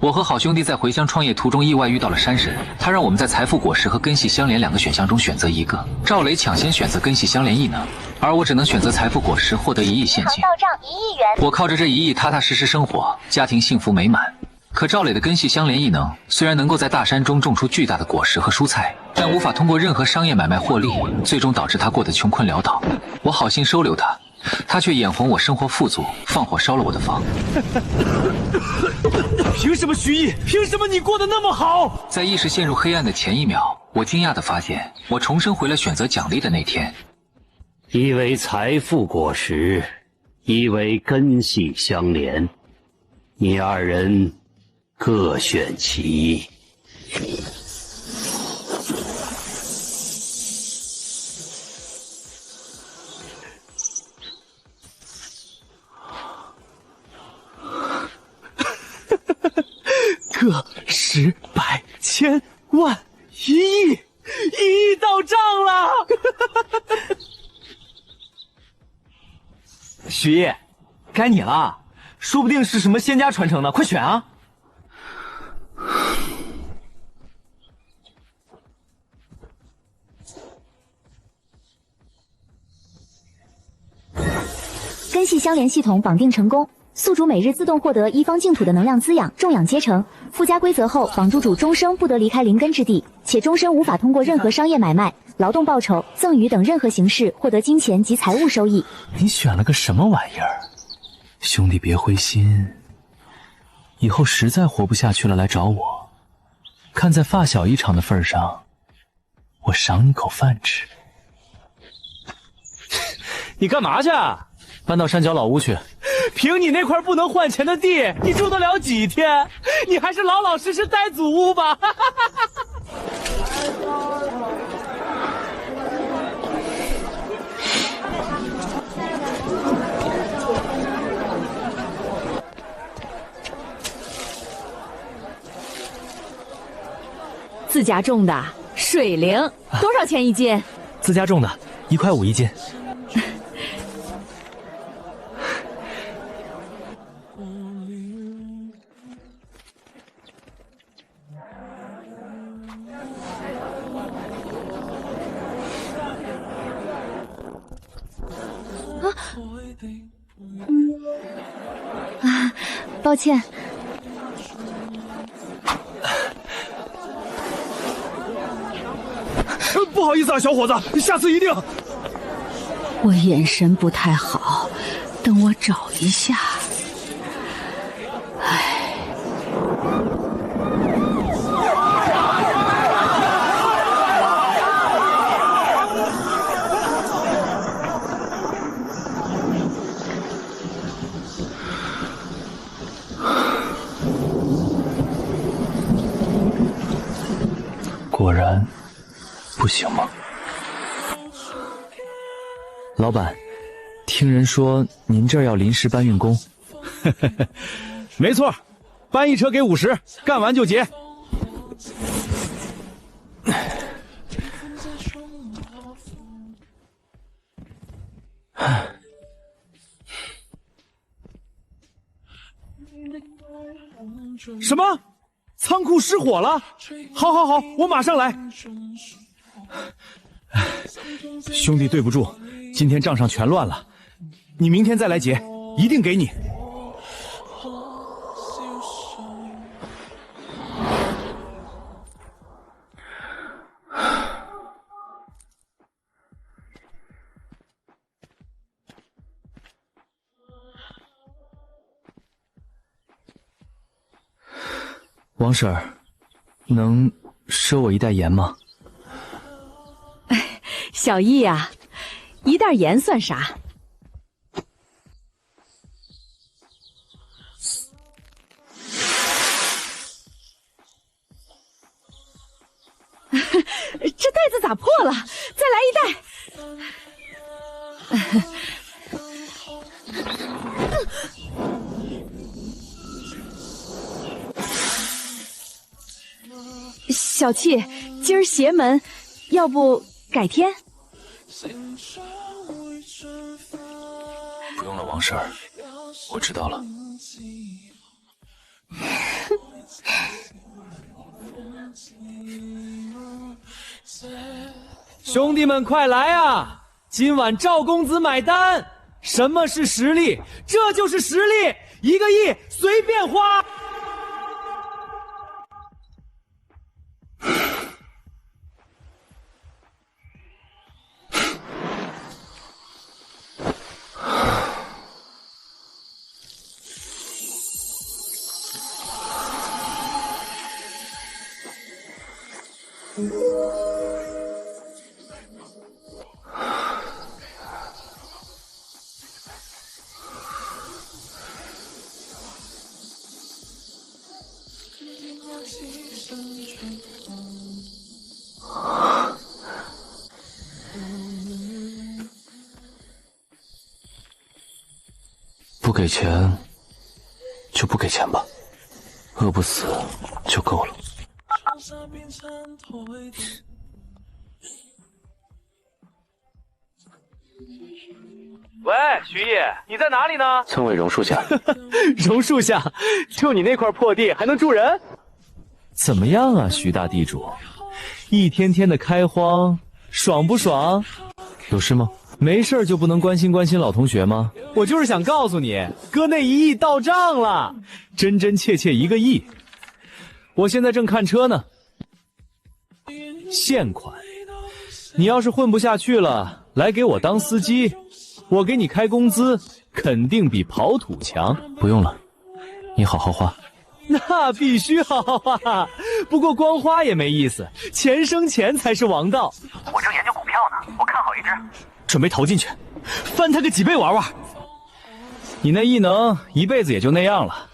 我和好兄弟在回鄉創業途中意外遇到了山神，他让我們在財富果實和根系相連兩個選項中選擇一個。趙磊搶先選擇根系相連異能，而我只能選擇財富果實，獲得1億現金。到賬1億元。我靠着這1億踏踏實實生活，家庭幸福美滿。可趙磊的根系相連異能雖然能夠在大山中種出巨大的果實和蔬菜，但無法通過任何商業買賣獲利，最終導致他過得窮困潦倒。我好心收留他，他卻眼紅我生活富足，放火燒了我的房。憑什麼徐毅？憑什麼你過得那麼好？在意識陷入黑暗的前一秒，我驚訝地發現，我重生回了選擇獎勵的那天。一為財富果實，一為根系相連，你二人各選其一。个10、100、千、萬、1億，1億到賬了！徐毅，該你了，說不定是什麼仙家傳承的，快選啊！根系相連系統綁定成功。宿主每日自動獲得一方淨土的能量滋養，種養階層。附加規則後，綁住主終生不得離開靈根之地，且終身無法通過任何商業買賣、勞動報酬、贈與等任何形式獲得金錢及財務收益。你選了個什麼玩意兒？兄弟別灰心，以後實在活不下去了來找我，看在發小一場的份上，我賞你口飯吃。你幹嘛去？搬到山腳老屋去。憑你那塊不能換錢的地，你住得了幾天？你還是老老實實待祖屋吧。自家種的水灵，多少錢一斤？自家種的，1塊5一斤。抱歉。不好意思啊，小伙子，下次一定。我眼神不太好，等我找一下。唉。果然不行吗？老板，听人說您這兒要臨時搬運工。沒錯，搬一車給50，幹完就結。什麼？倉庫失火了？好，好，好，我馬上來。兄弟，對不住，今天賬上全亂了，你明天再來結，一定給你。王婶兒，能賒我1袋鹽嗎？小易呀，一袋鹽算啥？这袋子咋破了？再来1袋。小气，今兒邪門，要不改天？不用了，王婶儿，我知道了。兄弟们快来啊！今晚赵公子买单。什么是实力？这就是实力！1个亿随便花。不给钱就不给钱吧，饿不死就够了。喂，徐毅，你在哪里呢？村委榕树下。榕树下，就你那块破地还能住人？怎么样啊，徐大地主？一天天的開荒，爽不爽？有事嗎？沒事就不能關心關心老同學嗎？我就是想告訴你，哥那1億到賬了，真真切切1個億。我現在正看車呢，現款。你要是混不下去了，來給我當司機，我給你開工資，肯定比跑土強。不用了，你好好花。那必須好好花，不過光花也沒意思，錢生錢才是王道。我正研究股票呢，我看好一隻。準備投進去，翻他個幾倍玩玩。你那異能一輩子也就那樣了。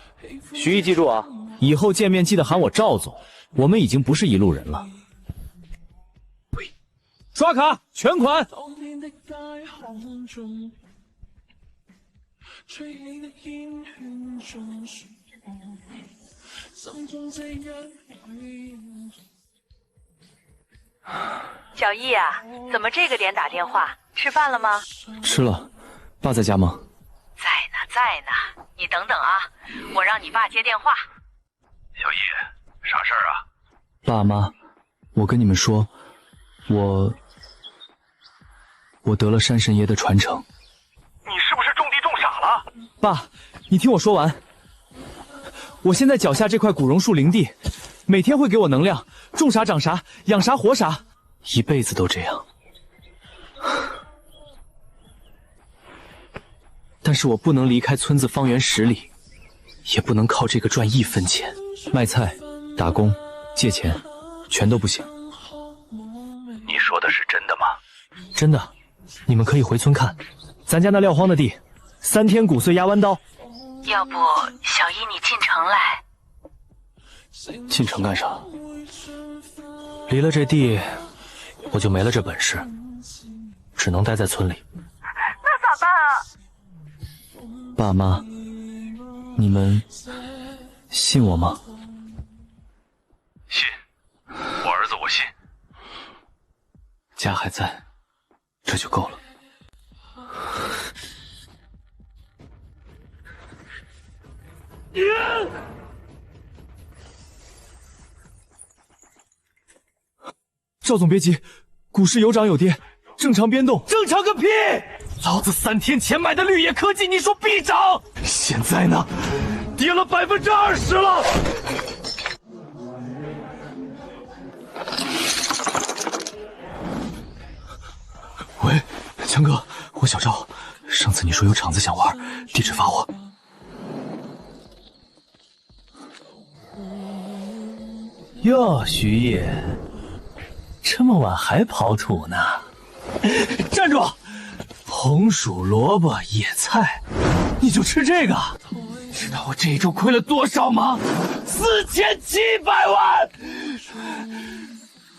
徐毅記住啊，以後見面記得喊我趙總，我們已經不是一路人了。刷卡全款。小易啊，怎麼這個點打電話？吃飯了嗎？吃了，爸在家嗎？在呢，你等等啊，我讓你爸接電話。小易，啥事兒啊？爸媽，我跟你們說，我得了山神爺的傳承。你是不是種地種傻了？爸，你聽我說完。我現在腳下這塊古榕樹靈地，每天會給我能量，種啥長啥，養啥活啥，一輩子都這樣。但是我不能離開村子方圓10里，也不能靠這個賺1分錢。賣菜、打工、借錢，全都不行。你說的是真的嗎？真的，你們可以回村看，咱家那撂荒的地，3天骨碎壓彎刀。要不小易你進城來？進城幹啥？離了這地，我就沒了這本事，只能待在村裡。那咋辦啊？爸媽，你們信我嗎？信，我兒子我信。家還在，這就夠了。趙總別急，股市有漲有跌，正常變動。正常個屁！老子3天前買的綠野科技，你說必漲，現在呢，跌了20%了。喂，強哥，我小趙，上次你說有場子想玩，地址發我。喲，徐毅，這麼晚還跑土呢？站住！紅薯、蘿蔔、野菜，你就吃這個？知道我這一周虧了多少嗎？4700萬！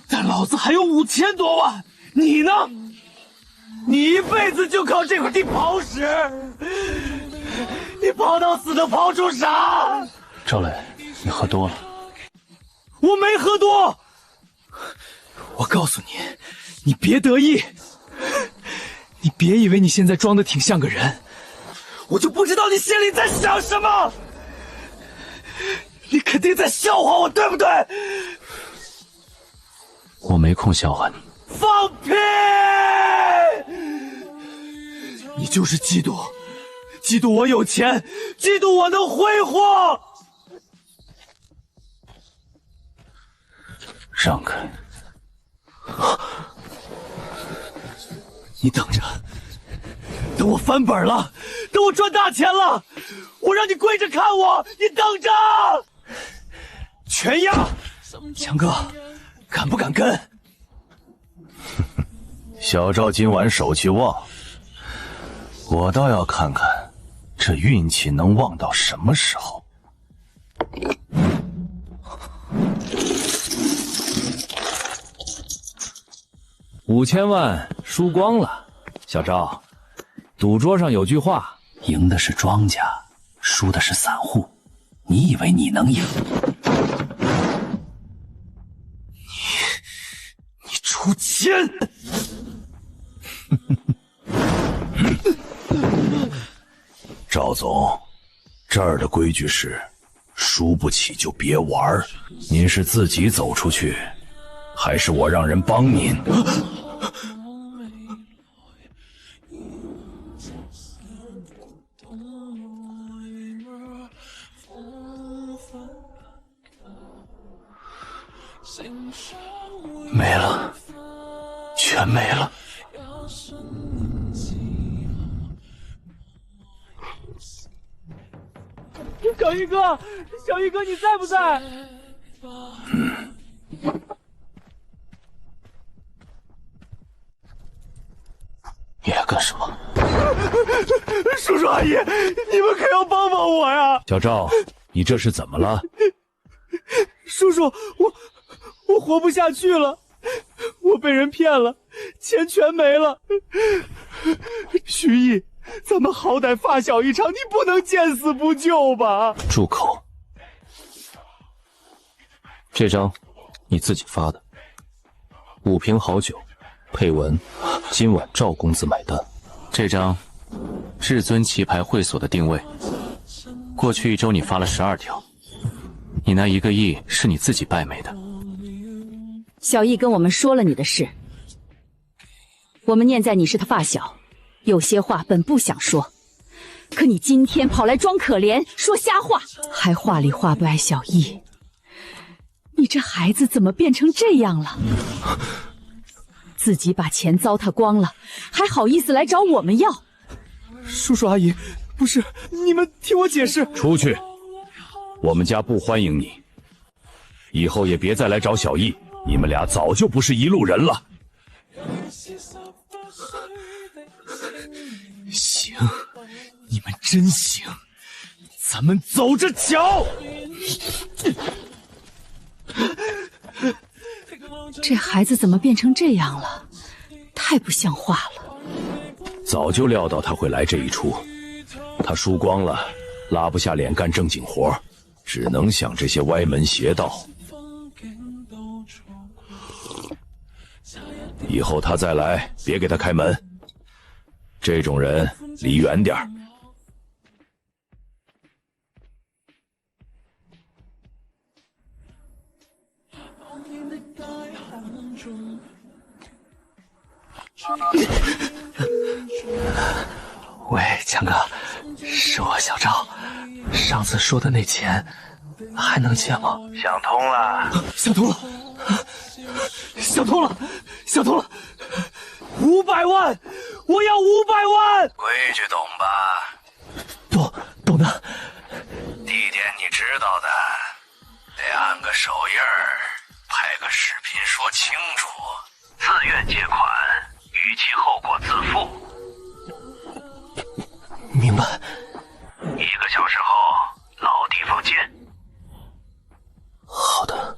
但老子還有5000多萬，你呢？你一輩子就靠這塊地跑屎，你跑到死能跑出啥？趙磊，你喝多了。我沒喝多，我告訴你，你別得意，你別以為你現在裝得挺像個人，我就不知道你心裡在想什麼。你肯定在笑話我，對不對？我沒空笑話你。放屁！你就是嫉妒，嫉妒我有钱，嫉妒我能挥霍。让开！你等着，等我翻本了，等我赚大钱了，我让你跪着看我，你等着！全压！强哥，敢不敢跟？小赵今晚手气旺，我倒要看看这运气能旺到什么时候。5000万输光了，小赵，赌桌上有句话，赢的是庄家，输的是散户。你以为你能赢？你出钱！赵总，这儿的规矩是，输不起就別玩。您是自己走出去，還是我讓人幫您？没了，全没了。小玉哥，小玉哥，你在不在？你来干什么？叔叔阿姨，你们可要帮帮我呀！小赵，你这是怎么了？叔叔，我活不下去了，我被人骗了，钱全没了。徐毅，咱们好歹发小一场，你不能见死不救吧？住口！这张你自己发的，5瓶好酒，配文今晚赵公子买单。这张至尊棋牌会所的定位，过去1周你发了12条，你那1个亿是你自己败没的。小易跟我们说了你的事，我们念在你是他发小，有些话本不想说，可你今天跑来装可怜，说瞎话，还话里话外。小易，你这孩子怎么变成这样了？自己把钱糟蹋光了，还好意思来找我们要？叔叔阿姨，不是，你们听我解释。出去，我们家不欢迎你，以後也別再來找小易，你們倆早就不是一路人了。行，你們真行，咱們走着瞧。這孩子怎麼變成這樣了？太不像話了。早就料到他會來這一出，他輸光了，拉不下臉幹正經活，只能想這些歪門邪道。以後他再來，別給他開門，這種人離遠點兒。喂，强哥，是我小趙，上次說的那錢還能借嗎？想通了，想通了，想通了，想通了，500萬，我要500萬！規矩懂吧？懂的。地點你知道的，得按個手印兒，拍個視頻說清楚，自願借款，逾期後果自負。明白。1個小時後，老地方見。好的。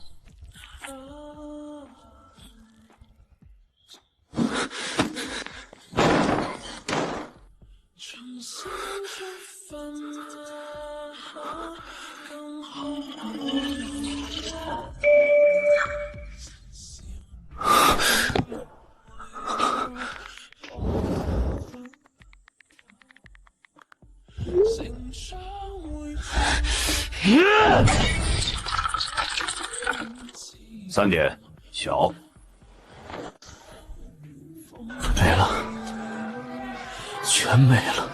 3點，小。全沒了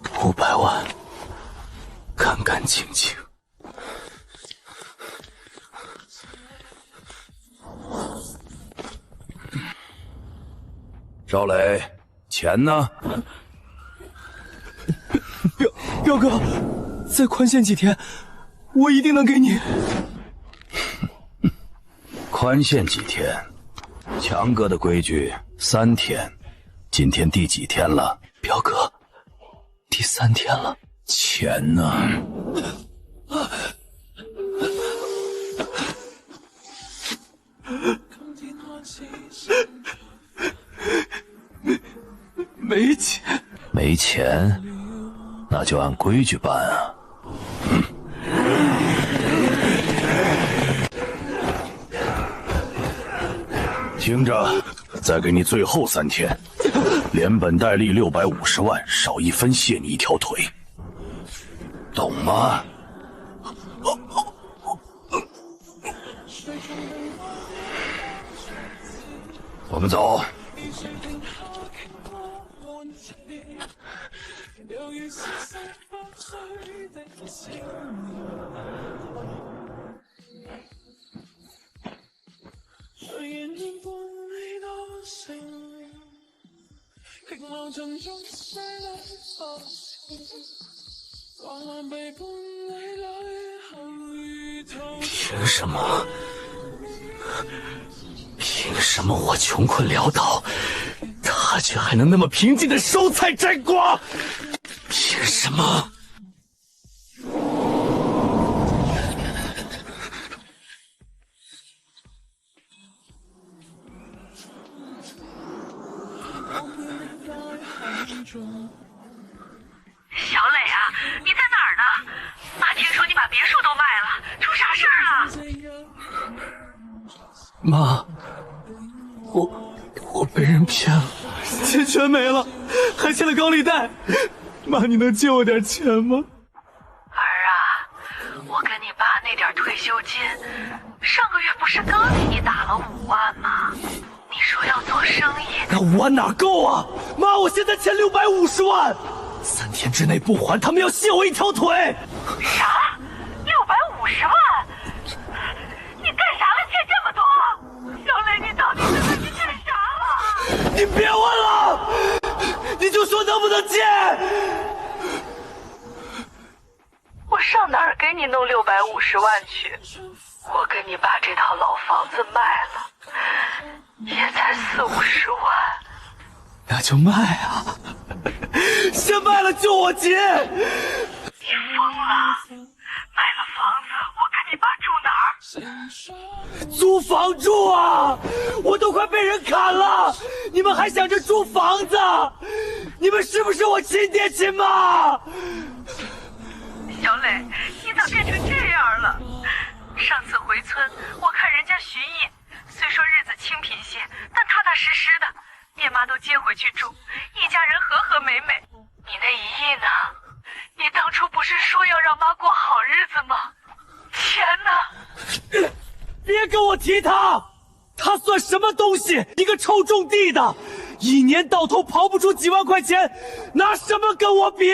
，500萬，乾乾淨淨。赵磊，錢呢？表哥，再寬限幾天，我一定能給你。寬限幾天？強哥的規矩3天，今天第幾天了？表哥，第3天了。錢呢？沒錢。沒錢？那就按規矩辦啊。聽着，再給你最後3天，連本帶利650萬，少一分卸你一條腿，懂嗎？我們走。憑什麼？憑什麼我窮困潦倒，他卻還能那麼平靜的收採摘瓜？憑什麼？小磊啊，你在哪儿呢？妈听說你把別墅都賣了，出啥事兒了？媽，我被人騙了，錢全沒了，還欠了高利貸。媽，你能借我點錢嗎？兒啊，我跟你爸那點退休金，上個月不是剛給你打了5萬嗎？你說要做生意，那5萬哪夠啊？媽，我現在欠650萬，3天之內不還，他們要卸我一條腿。啥？650萬？你幹啥了？欠這麼多？小磊，你到底是自己欠啥了？你別問了，你就說能不能借。我上哪兒給你弄650萬去？我跟你爸這套老房子賣了，也才40-50萬。那就賣啊！先賣了救我急！你瘋了！賣了房子，我跟你爸住哪兒？租房住啊！我都快被人砍了，你們還想着住房子？你們是不是我親爹親媽？小磊，你咋變成這樣了？上次回村，我看人家徐毅，雖說日子清貧些，但踏踏實實的，爹媽都接回去住，一家人和和美美。你那1億呢？你當初不是說要讓媽過好日子嗎？錢呢？別跟我提他，他算什麼東西？一個臭種地的，1年到頭刨不出幾萬塊錢，拿什麼跟我比？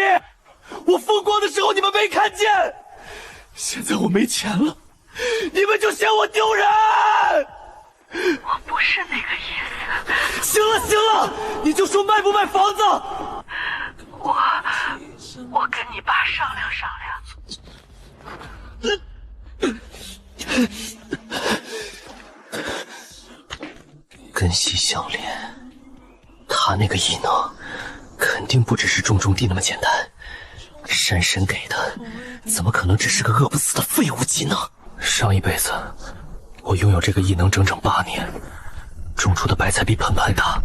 我風光的時候你們沒看見，現在我沒錢了，你們就嫌我丟人。我不是那個意思。行了行了，你就說賣不賣房子？我跟你爸商量商量。根系相連，他那個異能肯定不只是種地那麼簡單。山神給的，怎麼可能只是個餓不死的廢物技能？上一輩子，我擁有這個異能整整8年，種出的白菜比盆盆大，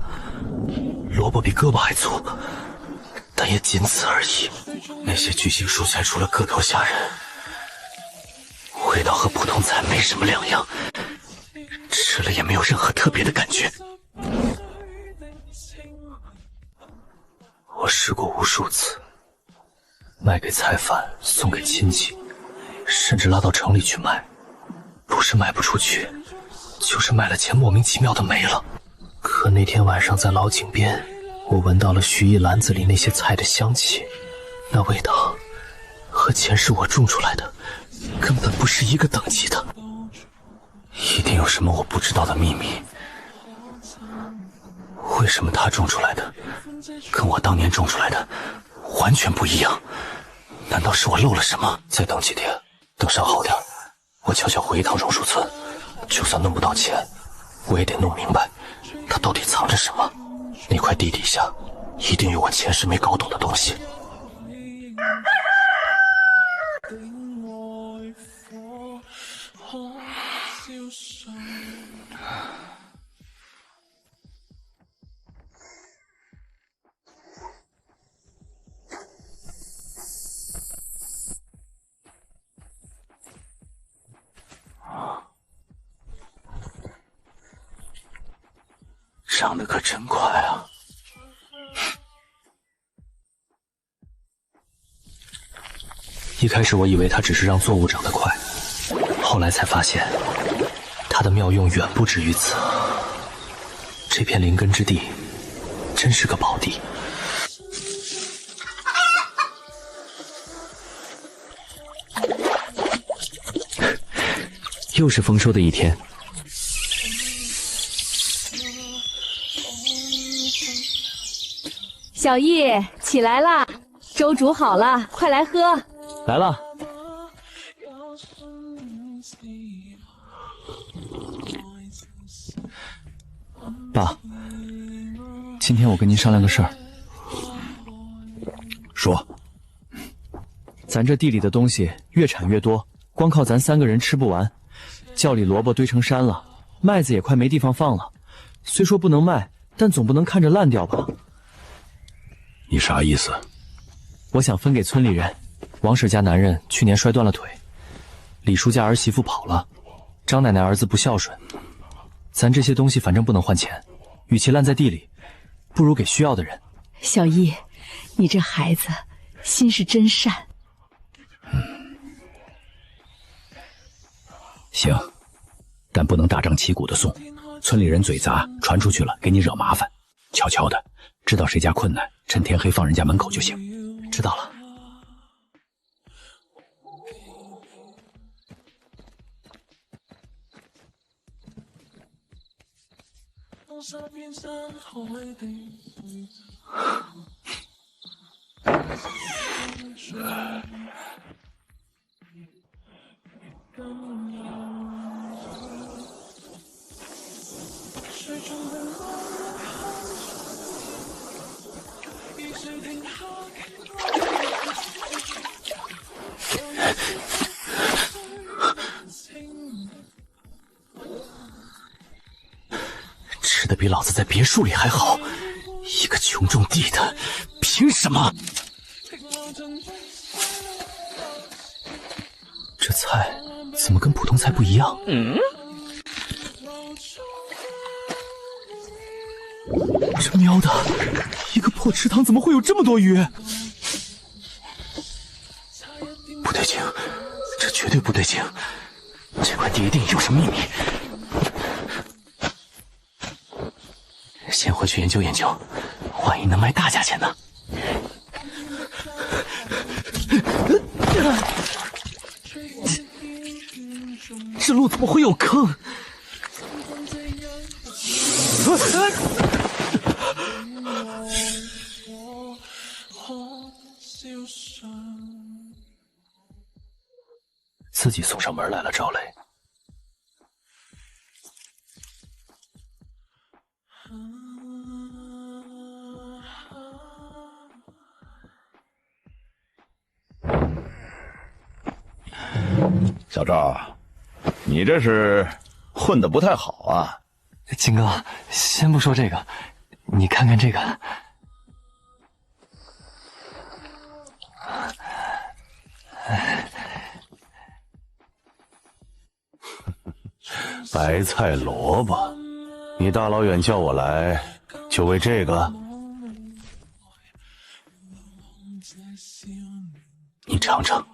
蘿蔔比胳膊還粗，但也僅此而已。那些巨型蔬菜除了個頭嚇人，味道和普通菜沒什麼兩樣，吃了也沒有任何特別的感覺。我試過無數次，賣給菜販，送給親戚，甚至拉到城裡去賣。不是賣不出去，就是賣了錢莫名其妙的沒了。可那天晚上在老井邊，我聞到了徐毅籃子裡那些菜的香氣，那味道和前世我種出來的根本不是一個等級的，一定有什麼我不知道的秘密。為什麼他種出來的跟我當年種出來的完全不一樣？難道是我漏了什麼？再等幾天，等傷好點，我悄悄回一趟榕樹村，就算弄不到錢，我也得弄明白他到底藏着什麼。那塊地底下一定有我前世沒搞懂的東西。长得可真快啊！一開始我以為它只是讓作物長得快，後來才發現它的妙用遠不止於此。這片靈根之地真是個寶地。又是豐收的一天。小易，起來啦！粥煮好了，快來喝。來了。爸，今天我跟您商量個事兒。說。咱這地裡的東西越產越多，光靠咱3個人吃不完。窖裡蘿蔔堆成山了，麥子也快沒地方放了。雖說不能賣，但總不能看着爛掉吧？你啥意思？我想分給村裡人。王婶家男人去年摔斷了腿，李叔家兒媳婦跑了，張奶奶兒子不孝順。咱這些東西反正不能換錢，與其爛在地裡，不如給需要的人。小易，你這孩子心是真善。行，但不能大張旗鼓的送，村里人嘴杂，傳出去了給你惹麻煩。悄悄的，知道誰家困難，趁天黑放人家門口就行。知道了。吃的比老子在別墅裡還好，一個窮種地的，憑什麼？這菜怎麼跟普通菜不一樣？這喵的，一個破池塘怎麼會有這麼多魚？不對勁，這絕對不對勁，這塊地一定有什麼秘密。先回去研究研究，萬一能賣大價錢呢？這路怎麼會有坑？自己送上門來了，趙雷。小趙，你這是混得不太好啊！金哥，先不說這個，你看看这個。白菜蘿蔔，你大老遠叫我來，就為這個？你嘗嘗。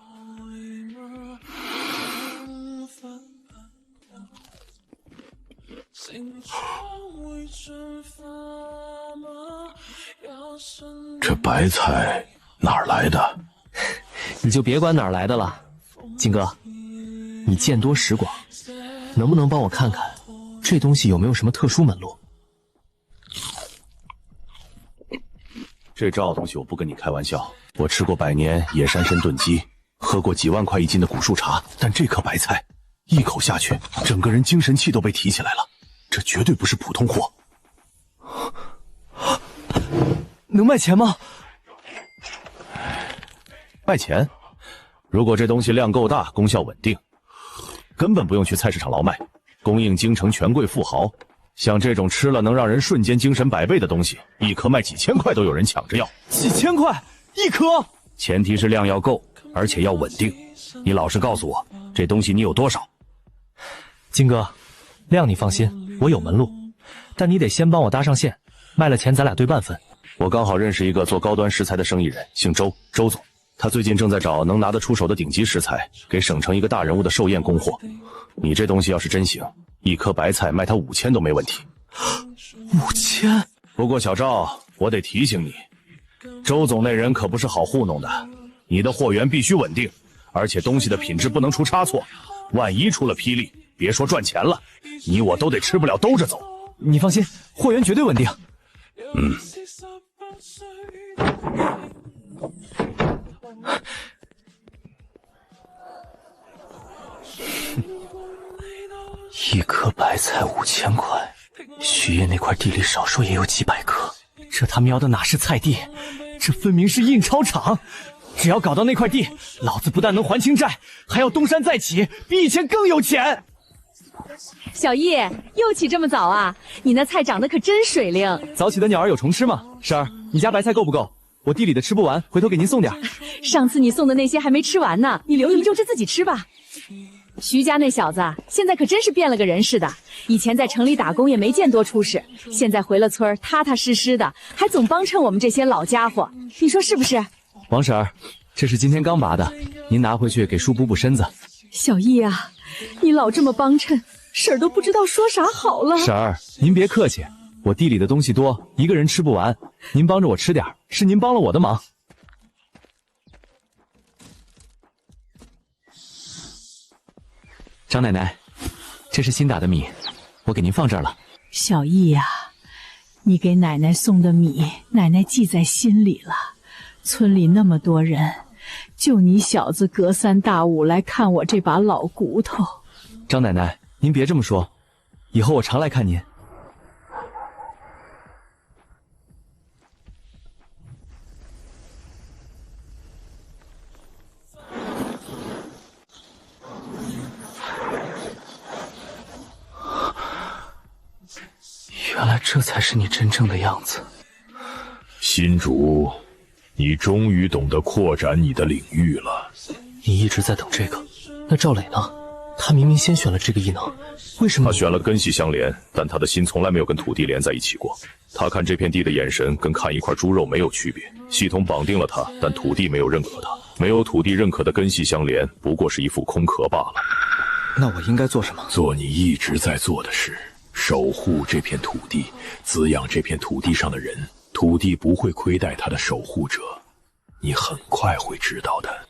這白菜哪兒來的？你就别管哪儿来的了，金哥，你见多识广，能不能帮我看看这东西有没有什么特殊门路？这赵东西我不跟你开玩笑，我吃过100年野山参炖鸡，喝过几万块1斤的古树茶，但这颗白菜一口下去，整个人精神气都被提起来了，这绝对不是普通货。能卖钱吗？卖钱？如果这东西量够大，功效稳定，根本不用去菜市场劳卖，供应京城权貴富豪。像這種吃了能讓人瞬間精神100倍的東西，一顆賣幾千塊都有人搶着要。幾千塊一顆？前提是量要夠，而且要穩定。你老實告訴我，這東西你有多少？金哥，量你放心，我有門路，但你得先幫我搭上線，賣了錢咱倆對半分。我剛好認識一個做高端食材的生意人，姓周，周總。他最近正在找能拿得出手的頂級食材，給省城一個大人物的壽宴供貨。你這東西要是真行，一顆白菜賣他5000都沒問題。5000？不過小趙，我得提醒你，周總那人可不是好糊弄的，你的貨源必須穩定，而且東西的品質不能出差錯，萬一出了霹靂，別說賺錢了，你我都得吃不了兜着走。你放心，貨源絕對穩定。一顆白菜5000塊，徐業那塊地裡少說也有幾百顆，這他喵的哪是菜地，這分明是印鈔廠！只要搞到那塊地，老子不但能還清債，還要東山再起，比以前更有錢！小易，又起這麼早啊？你那菜長得可真水靈。早起的鳥兒有蟲吃嘛。嬸兒，你家白菜夠不夠？我地裡的吃不完，回頭給您送點。上次你送的那些還沒吃完呢，你留一就是自己吃吧。徐家那小子現在可真是變了個人似的，以前在城裡打工也沒見多出事，現在回了村踏踏實實的，還總幫襯我們這些老家伙，你說是不是？王嬸兒，這是今天剛拔的，您拿回去給叔補補身子。小易啊，你老這麼幫襯，嬸兒都不知道說啥好了。嬸兒，您別客氣，我地裡的東西多，一個人吃不完，您幫着我吃點，是您幫了我的忙。張奶奶，這是新打的米，我給您放這兒了。小易呀，你給奶奶送的米，奶奶記在心裡了。村裡那麼多人，就你小子隔三大五來看我這把老骨頭。張奶奶，您別這麼說，以後我常來看您。原來這才是你真正的樣子。新主，你終於懂得擴展你的領域了。你一直在等這個，那趙磊呢？他明明先選了這個異能，為什麼？他選了根系相連，但他的心從來沒有跟土地連在一起過。他看這片地的眼神跟看一塊豬肉沒有區別。系統綁定了他，但土地沒有認可他。沒有土地認可的根系相連，不過是一副空殼罷了。那我應該做什麼？做你一直在做的事。守護這片土地，滋養這片土地上的人，土地不會虧待他的守護者，你很快會知道的。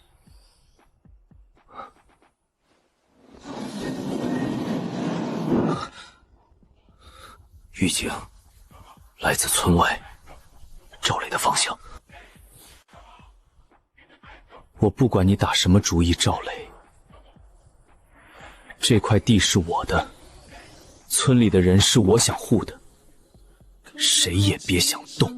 預警，來自村外，趙磊的方向。我不管你打什麼主意，趙磊，這塊地是我的。村裡的人是我想護的，誰也別想動。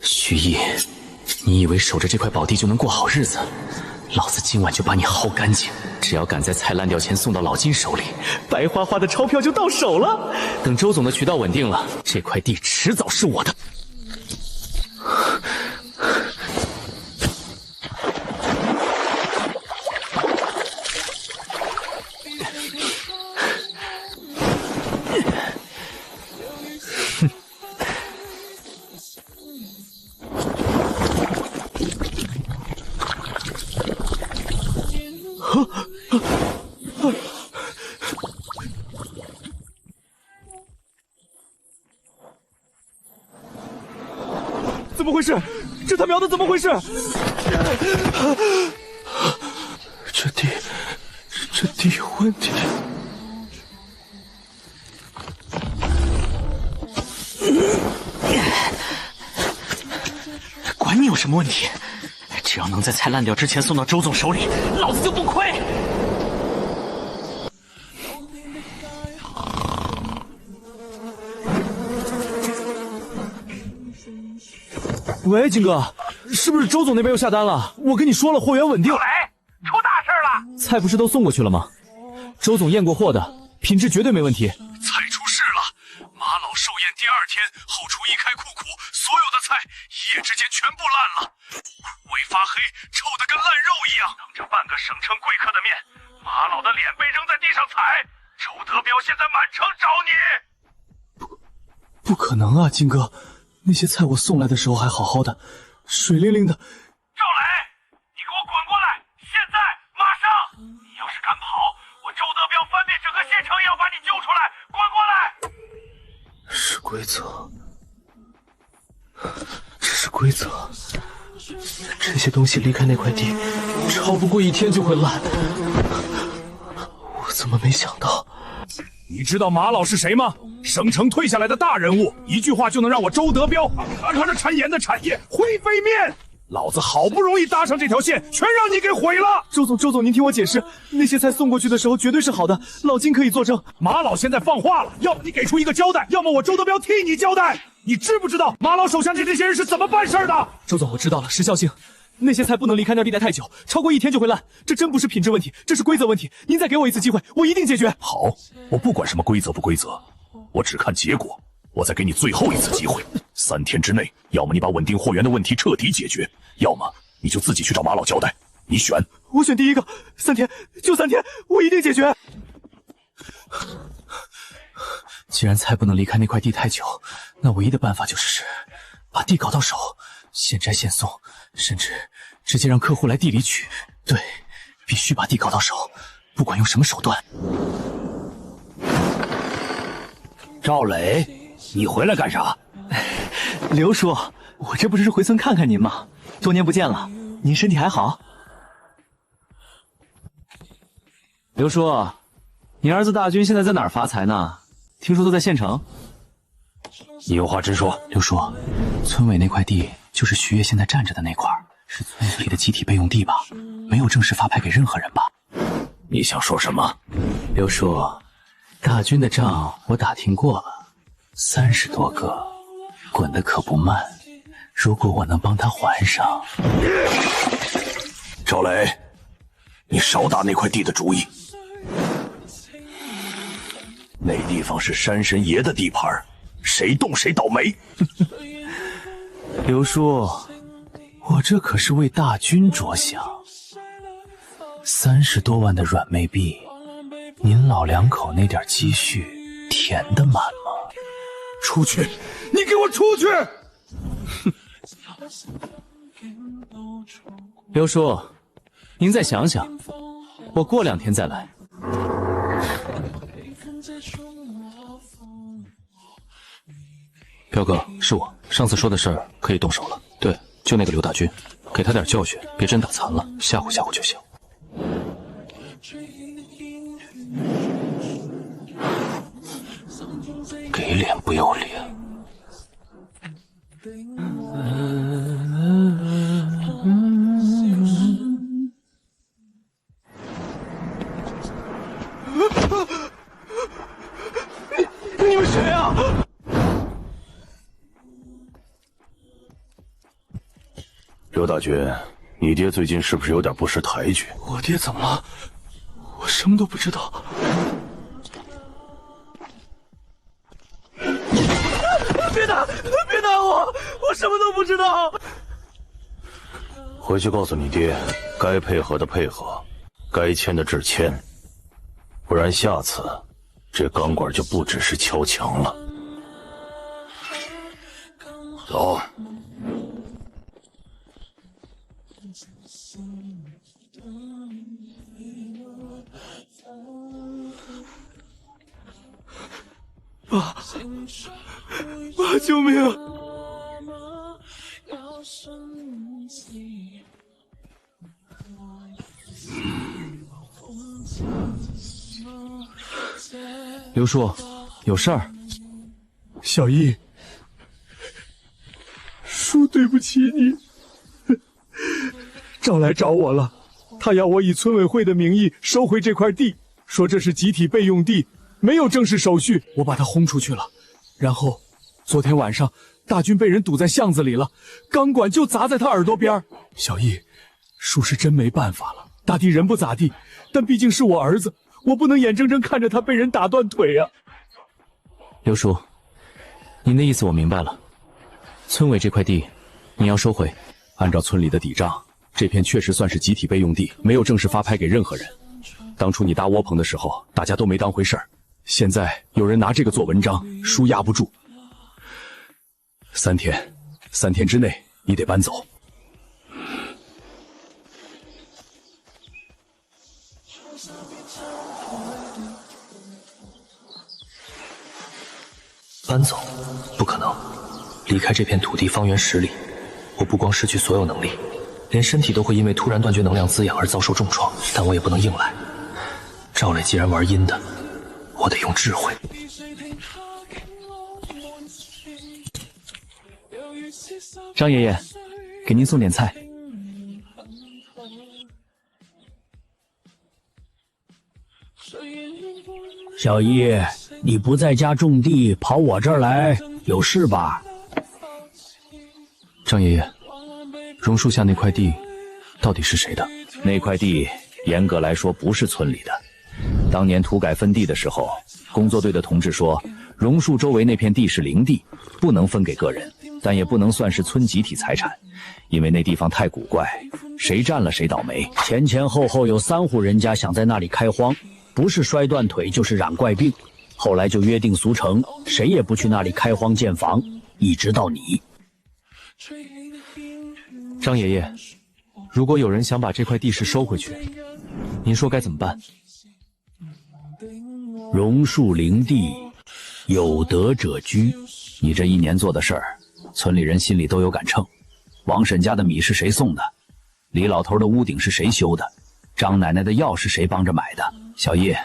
徐毅，你以為守着這塊寶地就能過好日子？老子今晚就把你薅乾淨！只要敢在菜爛掉前送到老金手裡，白花花的鈔票就到手了。等周總的渠道穩定了，這塊地遲早是我的。怎么回事？这他喵的怎么回事？这地有问题。管你有什么问题，只要能在菜烂掉之前送到周总手里，老子就不亏。喂，金哥，是不是周总那边又下单了？我跟你说了，货源稳定。来，出大事了！菜不是都送过去了吗？周总验过货的，品质绝对没问题。菜出事了！马老寿宴第2天，后厨一开库库，所有的菜一夜之间全部烂了，未发黑，臭得跟烂肉一样。等着半个省城贵客的面，马老的脸被扔在地上踩。周德彪现在满城找你。不可能啊，金哥，那些菜我送来的时候还好好的，水灵灵的。赵磊，你给我滚过来！现在，马上！你要是敢跑，我周德彪翻遍整个县城也要把你揪出来！滚过来！是规则，这是规则。这些东西离开那块地，超不过1天就会烂。我怎么没想到？你知道马老是谁吗？省城退下来的大人物，一句话就能让我周德彪看这产盐的产业灰飞面。老子好不容易搭上这条线，全让你给毁了。周总，您听我解释，那些菜送过去的时候绝对是好的，老金可以作证。马老现在放话了，要么你给出一个交代，要么我周德彪替你交代。你知不知道马老手下这些人是怎么办事的？周总，我知道了，时效性。那些菜不能离开那地带太久，超过1天就会烂。这真不是品质问题，这是规则问题。您再给我一次机会，我一定解决。好，我不管什么规则不规则，我只看结果。我再给你最后一次机会，3天之内，要么你把稳定货源的问题彻底解决，要么你就自己去找马老交代。你选。我选第一个。3天，就3天，我一定解决。既然菜不能离开那块地太久，那唯一的办法就是把地搞到手，现摘现送，甚至直接让客户来地里取。对，必须把地搞到手，不管用什么手段。赵磊，你回来干啥？刘叔，我这不是回村看看您吗？多年不见了，您身体还好？刘叔，你儿子大军现在在哪儿发财呢？听说都在县城。你有话直说。刘叔，村委那块地就是徐悦现在站着的那块，是村里的集体备用地吧？没有正式发派给任何人吧？你想说什么？刘叔，大军的账我打听过了，30多个，滚得可不慢。如果我能帮他还上……赵磊，你少打那块地的主意。那地方是山神爷的地盘，谁动谁倒霉。刘叔，我这可是为大军着想，30多万的软妹币，您老两口那点积蓄填得满吗？出去！你给我出去！刘叔，您再想想，我过2天再来。彪哥，是我，上次说的事儿可以动手了。对，就那个刘大军，给他点教训，别真打残了，吓唬吓唬就行。给脸不要脸。你们谁啊？刘大军，你爹最近是不是有点不识抬举？我爹怎么了？我什么都不知道。别打！别打我！我什么都不知道。回去告诉你爹，该配合的配合，该签的致签，不然下次这钢管就不只是敲墙了。走。爸，救命啊！刘叔，有事儿？小易，叔对不起你。赵来找我了，他要我以村委会的名义收回这块地，说这是集体备用地，没有正式手续。我把他轰出去了，然后昨天晚上大军被人堵在巷子里了，钢管就砸在他耳朵边。小易，叔是真没办法了。大弟人不咋地，但毕竟是我儿子，我不能眼睁睁看着他被人打断腿啊。刘叔，您的意思我明白了。村委这块地，你要收回。按照村里的底账，这片确實算是集體備用地，沒有正式發拍給任何人。當初你搭窩棚的時候，大家都沒當回事兒。現在有人拿這個做文章，叔壓不住。3天之內你得搬走。搬走？不可能！離開這片土地方圓10里，我不光失去所有能力，連身體都會因為突然斷絕能量滋養而遭受重創。但我也不能硬來。趙磊既然玩陰的，我得用智慧。張爺爺，給您送點菜。小易，你不在家種地，跑我這兒來，有事吧？張爺爺，榕樹下那塊地到底是誰的？那塊地嚴格來說不是村裡的。當年土改分地的時候，工作隊的同志說，榕樹周圍那片地是靈地，不能分給個人，但也不能算是村集體財產，因為那地方太古怪，誰佔了誰倒霉。前前後後有3戶人家想在那裡開荒，不是摔斷腿就是染怪病，後來就約定俗成，誰也不去那裡開荒建房，一直到你。張爺爺，如果有人想把這塊地勢收回去，您說該怎麼辦？榕樹靈地，有德者居。你這1年做的事兒，村裡人心裡都有杆秤。王嬸家的米是誰送的？李老頭的屋頂是誰修的？張奶奶的藥是誰幫着買的？小葉，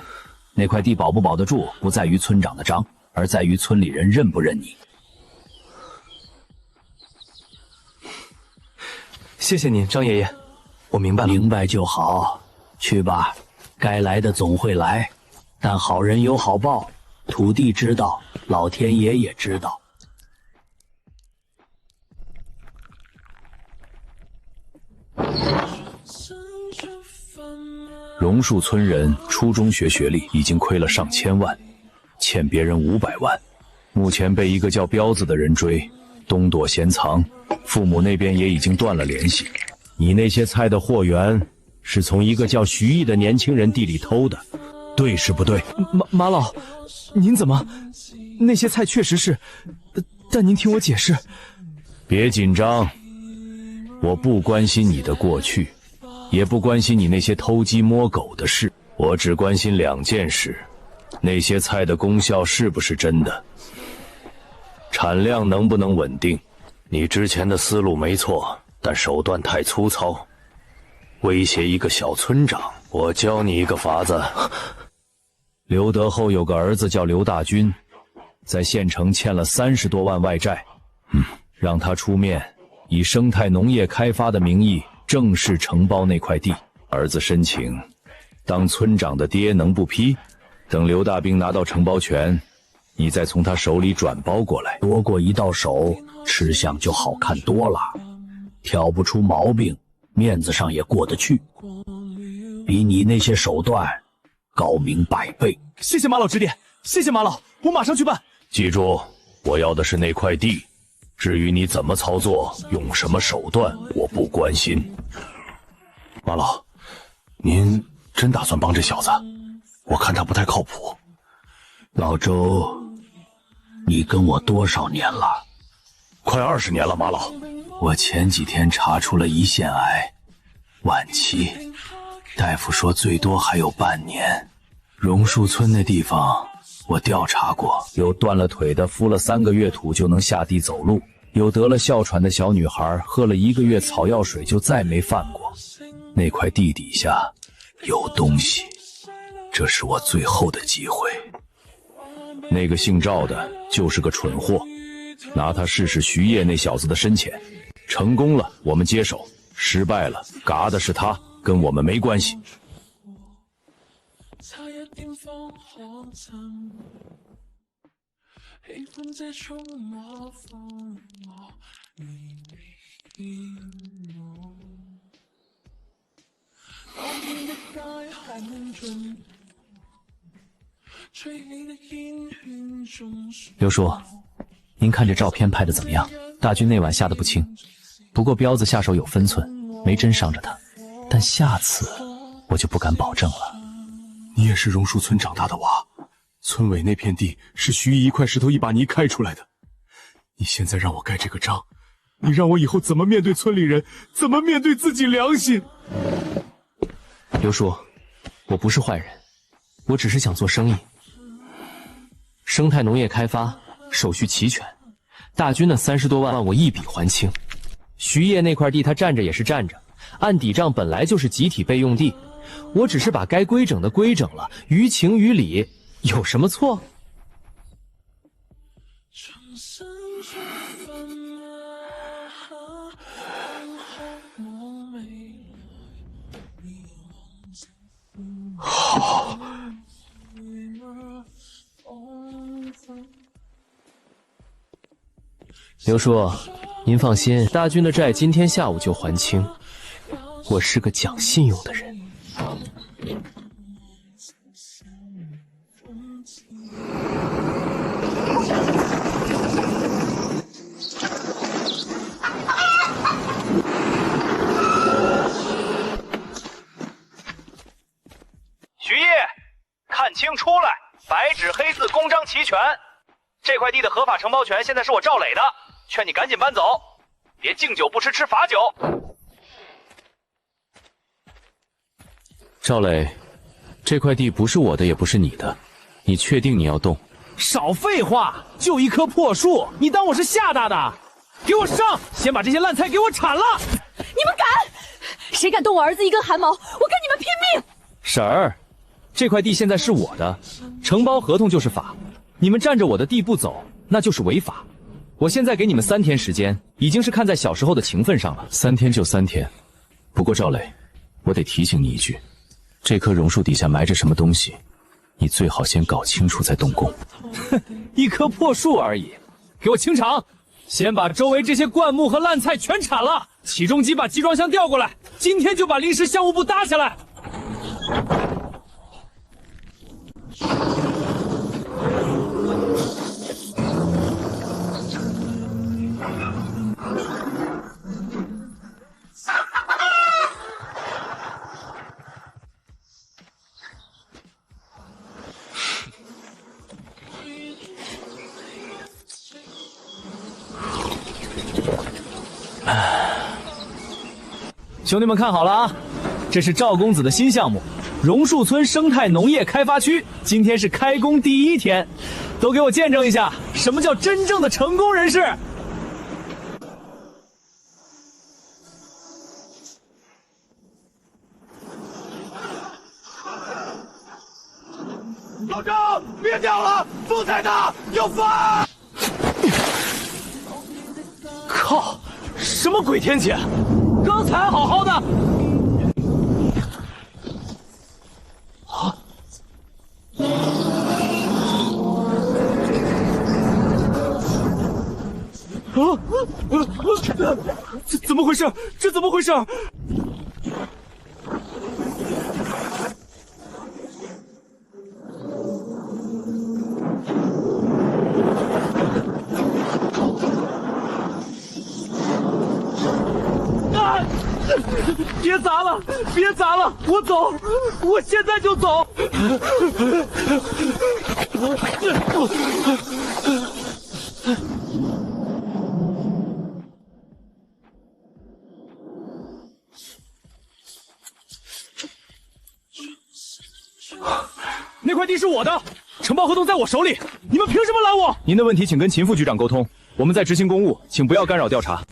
那塊地保不保得住，不在於村長的章，而在於村裡人認不認你。謝謝您，張爺爺，我明白了。明白就好，去吧，該來的總會來，但好人有好報，土地知道，老天爺也知道。榕樹村人初中學學歷已經虧了上千萬，欠別人500萬，目前被一個叫彪子的人追，東躲閒藏，父母那邊也已經斷了聯繫。你那些菜的貨源是從一個叫徐毅的年輕人地裡偷的，對是不對？馬老，您怎麼？那些菜確實是，但您聽我解釋。別緊張，我不關心你的過去，也不關心你那些偷雞摸狗的事，我只關心2件事：那些菜的功效是不是真的，產量能不能穩定。你之前的思路沒錯，但手段太粗糙，威脅一個小村長。我教你一個法子。劉德厚有個兒子叫劉大軍，在縣城欠了30多萬外債，讓他出面以生態農業開發的名義正式承包那塊地。兒子申請，當村長的爹能不批？等劉大兵拿到承包權，你再從他手裡轉包過來，多過一到手，吃相就好看多了，挑不出毛病，面子上也過得去，比你那些手段高明100倍。謝謝馬老指點，謝謝馬老，我馬上去辦。記住，我要的是那塊地，至於你怎麼操作，用什麼手段，我不關心。馬老，您真打算幫這小子？我看他不太靠譜。老周，你跟我多少年了？快20年了，馬老。我前幾天查出了胰腺癌，晚期，大夫說最多還有半年。榕樹村那地方我調查過，有斷了腿的，敷了3個月土就能下地走路，有得了哮喘的小女孩喝了1个月草药水就再没犯过。那塊地底下有東西，這是我最後的機會。那個姓趙的就是個蠢貨，拿他試試徐燁那小子的深淺，成功了我們接手，失敗了嘎的是他，跟我們沒關係。刘叔，您看这照片拍的怎麼樣？大軍那晚下得不輕，不過彪子下手有分寸，沒真傷着他。但下次我就不敢保證了。你也是榕樹村長大的娃，村委那片地是徐毅一塊石頭一把泥開出來的。你現在讓我蓋這個章，你讓我以後怎麼面對村裡人，怎麼面對自己良心？劉叔，我不是壞人，我只是想做生意。生態農業開發手續齊全，大軍那30多萬我一筆還清。徐燁那塊地他占着也是占着，按抵賬本來就是集體備用地，我只是把該規整的規整了，於情於理有什麼錯？好。劉叔，您放心，大軍的債今天下午就還清。我是個講信用的人。徐燁，看清出來，白紙黑字，公章齊全。這塊地的合法承包權現在是我趙磊的，勸你趕緊搬走，別敬酒不吃吃罰酒。趙磊，這塊地不是我的，也不是你的，你確定你要動？少廢話，就一棵破樹，你當我是嚇大的？給我上，先把這些爛菜給我鏟了！你們敢？誰敢動我兒子一根汗毛，我跟你們拼命！嬸兒，這塊地現在是我的，承包合同就是法。你們佔着我的地不走，那就是違法。我現在給你們3天時間，已經是看在小時候的情分上了。3天就3天。不過趙磊，我得提醒你一句，這棵榕樹底下埋着什麼東西，你最好先搞清楚再動工。哼，一棵破樹而已，給我清場！先把周圍這些灌木和爛菜全鏟了，起重機把集裝箱調過來，今天就把臨時項目部搭下來。兄弟們看好了啊，這是趙公子的新項目榕樹村生態農業開發區，今天是開工第1天，都給我見證一下什麼叫真正的成功人士。老張，別掉了，風太大，要翻！靠，什麼鬼天氣？剛才好好的。啊！這怎麼回事？這怎麼回事？別砸了，別砸了，我走，我現在就走。那塊地是我的，承包合同在我手裡，你们凭什么拦我？您的问题请跟秦副局长沟通，我们在执行公务，请不要干扰調查。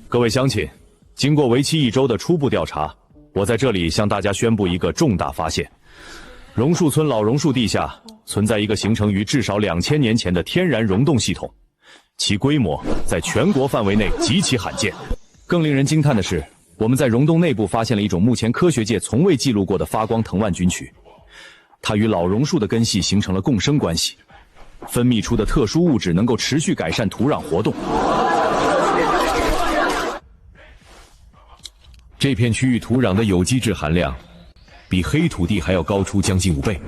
各位乡亲，经过为期1周的初步調查，我在這裡向大家宣布一個重大發現：榕樹村老榕樹地下存在一個形成於至少2000年前的天然溶洞系統，其規模在全國範圍內極其罕見。更令人驚嘆的是，我們在溶洞內部發現了一種目前科學界從未記錄過的發光藤蔓菌群，它與老榕樹的根系形成了共生關係，分泌出的特殊物質能夠持續改善土壤活動。這片區域土壤的有機質含量比黑土地還要高出將近5倍。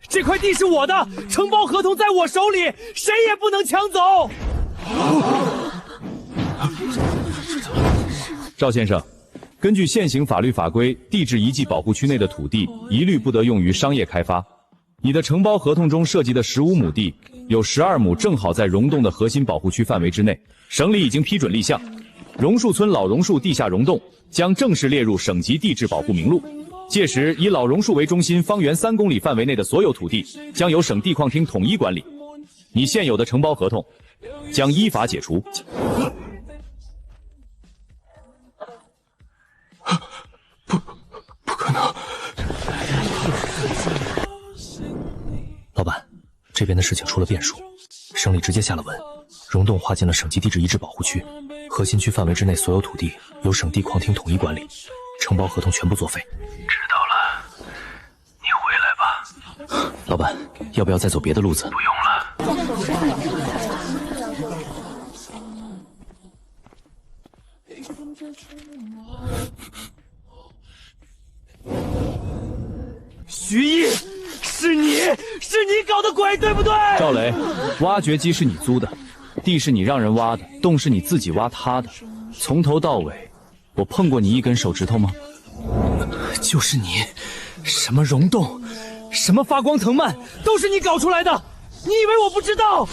這塊地是我的，承包合同在我手裡，誰也不能搶走。趙先生，根據現行法律法規，地質遺跡保護區內的土地一律不得用於商業開發。你的承包合同中涉及的15畝地，有12畝正好在溶洞的核心保護區範圍之內，省裡已經批准立項，榕樹村老榕樹地下溶洞將正式列入省級地質保護名錄。屆時，以老榕樹為中心，方圓3公里範圍內的所有土地將由省地礦廳統一管理。你現有的承包合同將依法解除。不可能！老板，這邊的事情出了變數，省裡直接下了文，溶洞劃進了省級地質遺址保護區，核心區範圍之內所有土地由省地礦廳統一管理，承包合同全部作廢。知道了，你回來吧。老板，要不要再走別的路子？不用了。徐毅，是你搞的鬼，對不對？趙雷，挖掘機是你租的，地是你讓人挖的，洞是你自己挖塌的，從頭到尾，我碰過你一根手指頭嗎？就是你，什麼溶洞，什麼發光藤蔓，都是你搞出來的。你以為我不知道？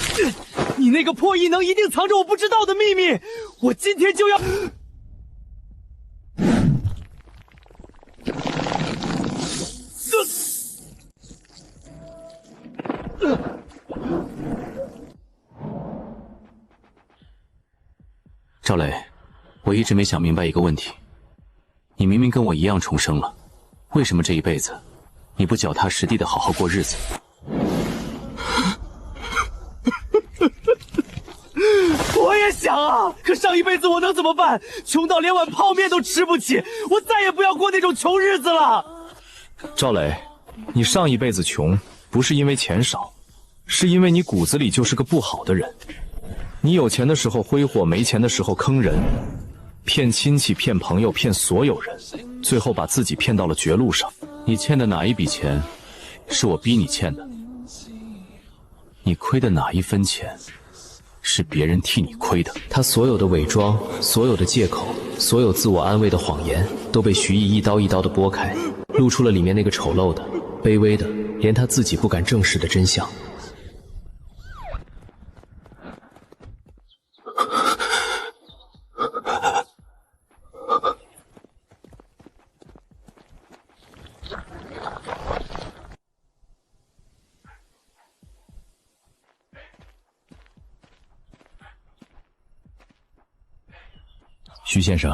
你那個破異能一定藏着我不知道的秘密，我今天就要。趙磊，我一直沒想明白一個問題，你明明跟我一樣重生了，為什麼這一輩子你不腳踏實地的好好過日子？我也想啊，可上一輩子我能怎麼辦？窮到連碗泡麵都吃不起，我再也不要過那種窮日子了。趙磊，你上一輩子窮不是因為錢少，是因為你骨子裡就是個不好的人。你有錢的時候揮霍，沒錢的時候坑人，騙親戚、騙朋友、騙所有人，最後把自己騙到了絕路上。你欠的哪一筆錢是我逼你欠的？你虧的哪一分錢是別人替你虧的？他所有的偽裝，所有的借口，所有自我安慰的謊言，都被徐毅一刀一刀的剝開，露出了裡面那個醜陋的、卑微的，連他自己不敢正視的真相。徐先生，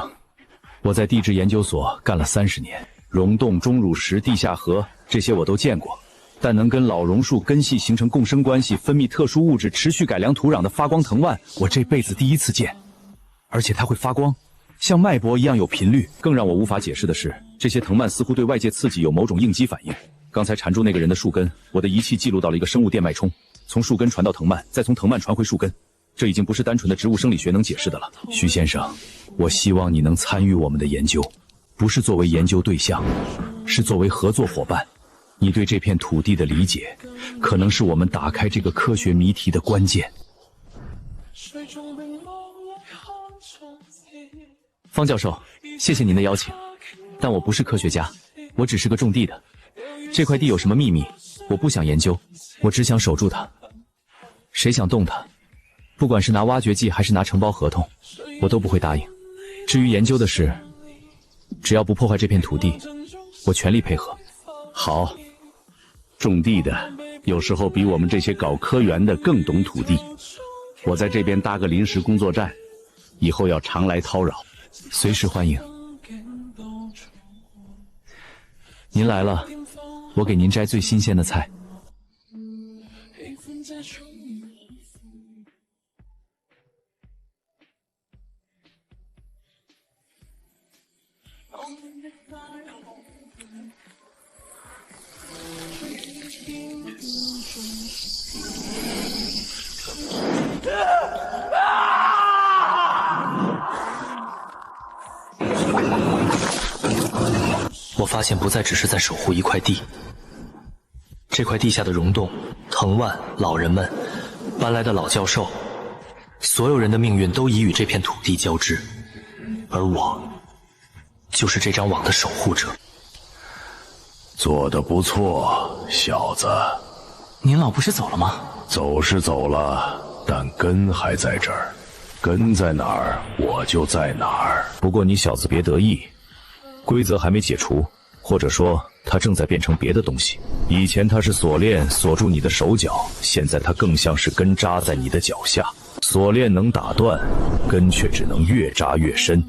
我在地質研究所幹了30年，溶洞、鐘乳石、地下河這些我都見過，但能跟老榕樹根系形成共生關係、分泌特殊物質、持續改良土壤的發光藤蔓，我這輩子第一次見。而且它會發光，像脈搏一樣有頻率。更讓我無法解釋的是，這些藤蔓似乎對外界刺激有某種應激反應。剛才纏住那個人的樹根，我的儀器記錄到了一個生物電脈衝，從樹根傳到藤蔓，再從藤蔓傳回樹根。這已經不是單純的植物生理學能解釋的了。徐先生，我希望你能參與我們的研究，不是作為研究對象，是作為合作夥伴。你對這片土地的理解，可能是我們打開這個科學謎題的關鍵。方教授，謝謝您的邀請，但我不是科学家，我只是個種地的。這塊地有什麼秘密，我不想研究，我只想守住它。誰想動它，不管是拿挖掘機還是拿承包合同，我都不會答應。至於研究的事，只要不破壞這片土地，我全力配合。好，種地的有時候比我們這些搞科研的更懂土地。我在這邊搭個臨時工作站，以後要常來叨擾。隨時歡迎。您來了，我給您摘最新鮮的菜。我发现不再只是在守護一塊地，這塊地下的溶洞、藤蔓、老人們、搬來的老教授，所有人的命運都已與這片土地交織，而我就是這張網的守護者。做得不錯，小子。您老不是走了嗎？走是走了，但根還在這兒，根在哪兒，我就在哪兒。不過你小子別得意，規則還沒解除，或者說它正在變成別的東西。以前它是鎖鏈鎖住你的手腳，現在它更像是根扎在你的腳下。鎖鏈能打斷，根卻只能越扎越深。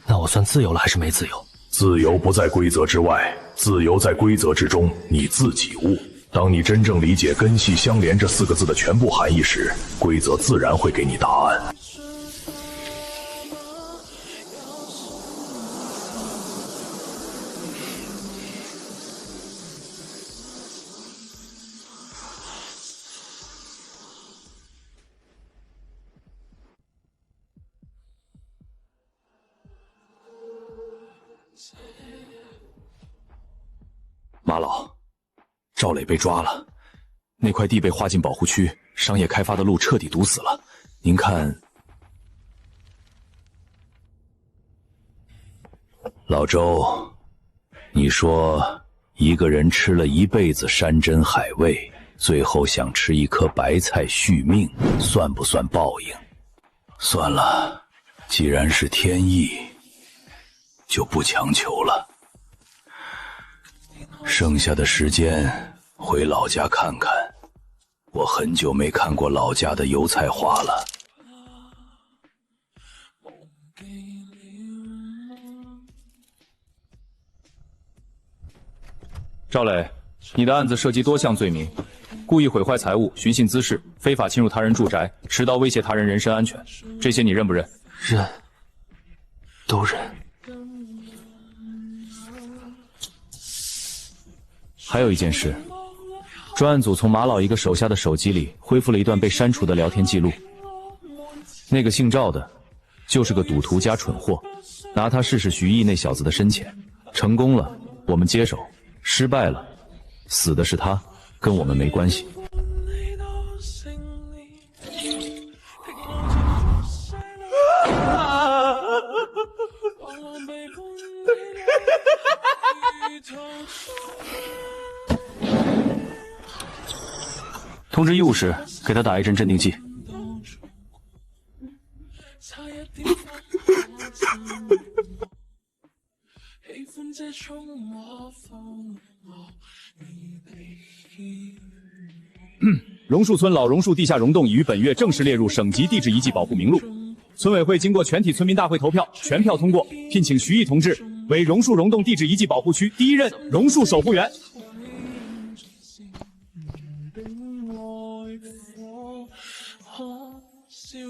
那我算自由了還是沒自由？自由不在規則之外，自由在規則之中，你自己悟。當你真正理解根系相連這4個字的全部含義時，規則自然會給你答案。馬老，趙磊被抓了，那塊地被劃進保護區，商業開發的路徹底堵死了。您看，老周，你說一個人吃了一輩子山珍海味，最後想吃一顆白菜續命，算不算報應？算了，既然是天意，就不強求了。剩下的時間回老家看看，我很久沒看過老家的油菜花了。趙磊，你的案子涉及多項罪名：故意毀壞財物、尋釁滋事、非法侵入他人住宅、持刀威脅他人人身安全，這些你認不認？認，都認。還有一件事，專案組從馬老一個手下的手機裡恢復了一段被刪除的聊天記錄。那個姓趙的，就是個賭徒加蠢貨，拿他試試徐毅那小子的深淺。成功了，我們接手；失敗了，死的是他，跟我們沒關係。通知醫務室，給他打一針鎮定劑。榕樹村老榕樹地下溶洞已於本月正式列入省級地質遺跡保護名錄。村委會經過全體村民大會投票，全票通過，聘請徐毅同志為榕樹溶洞地質遺跡保護區第一任榕樹守護員。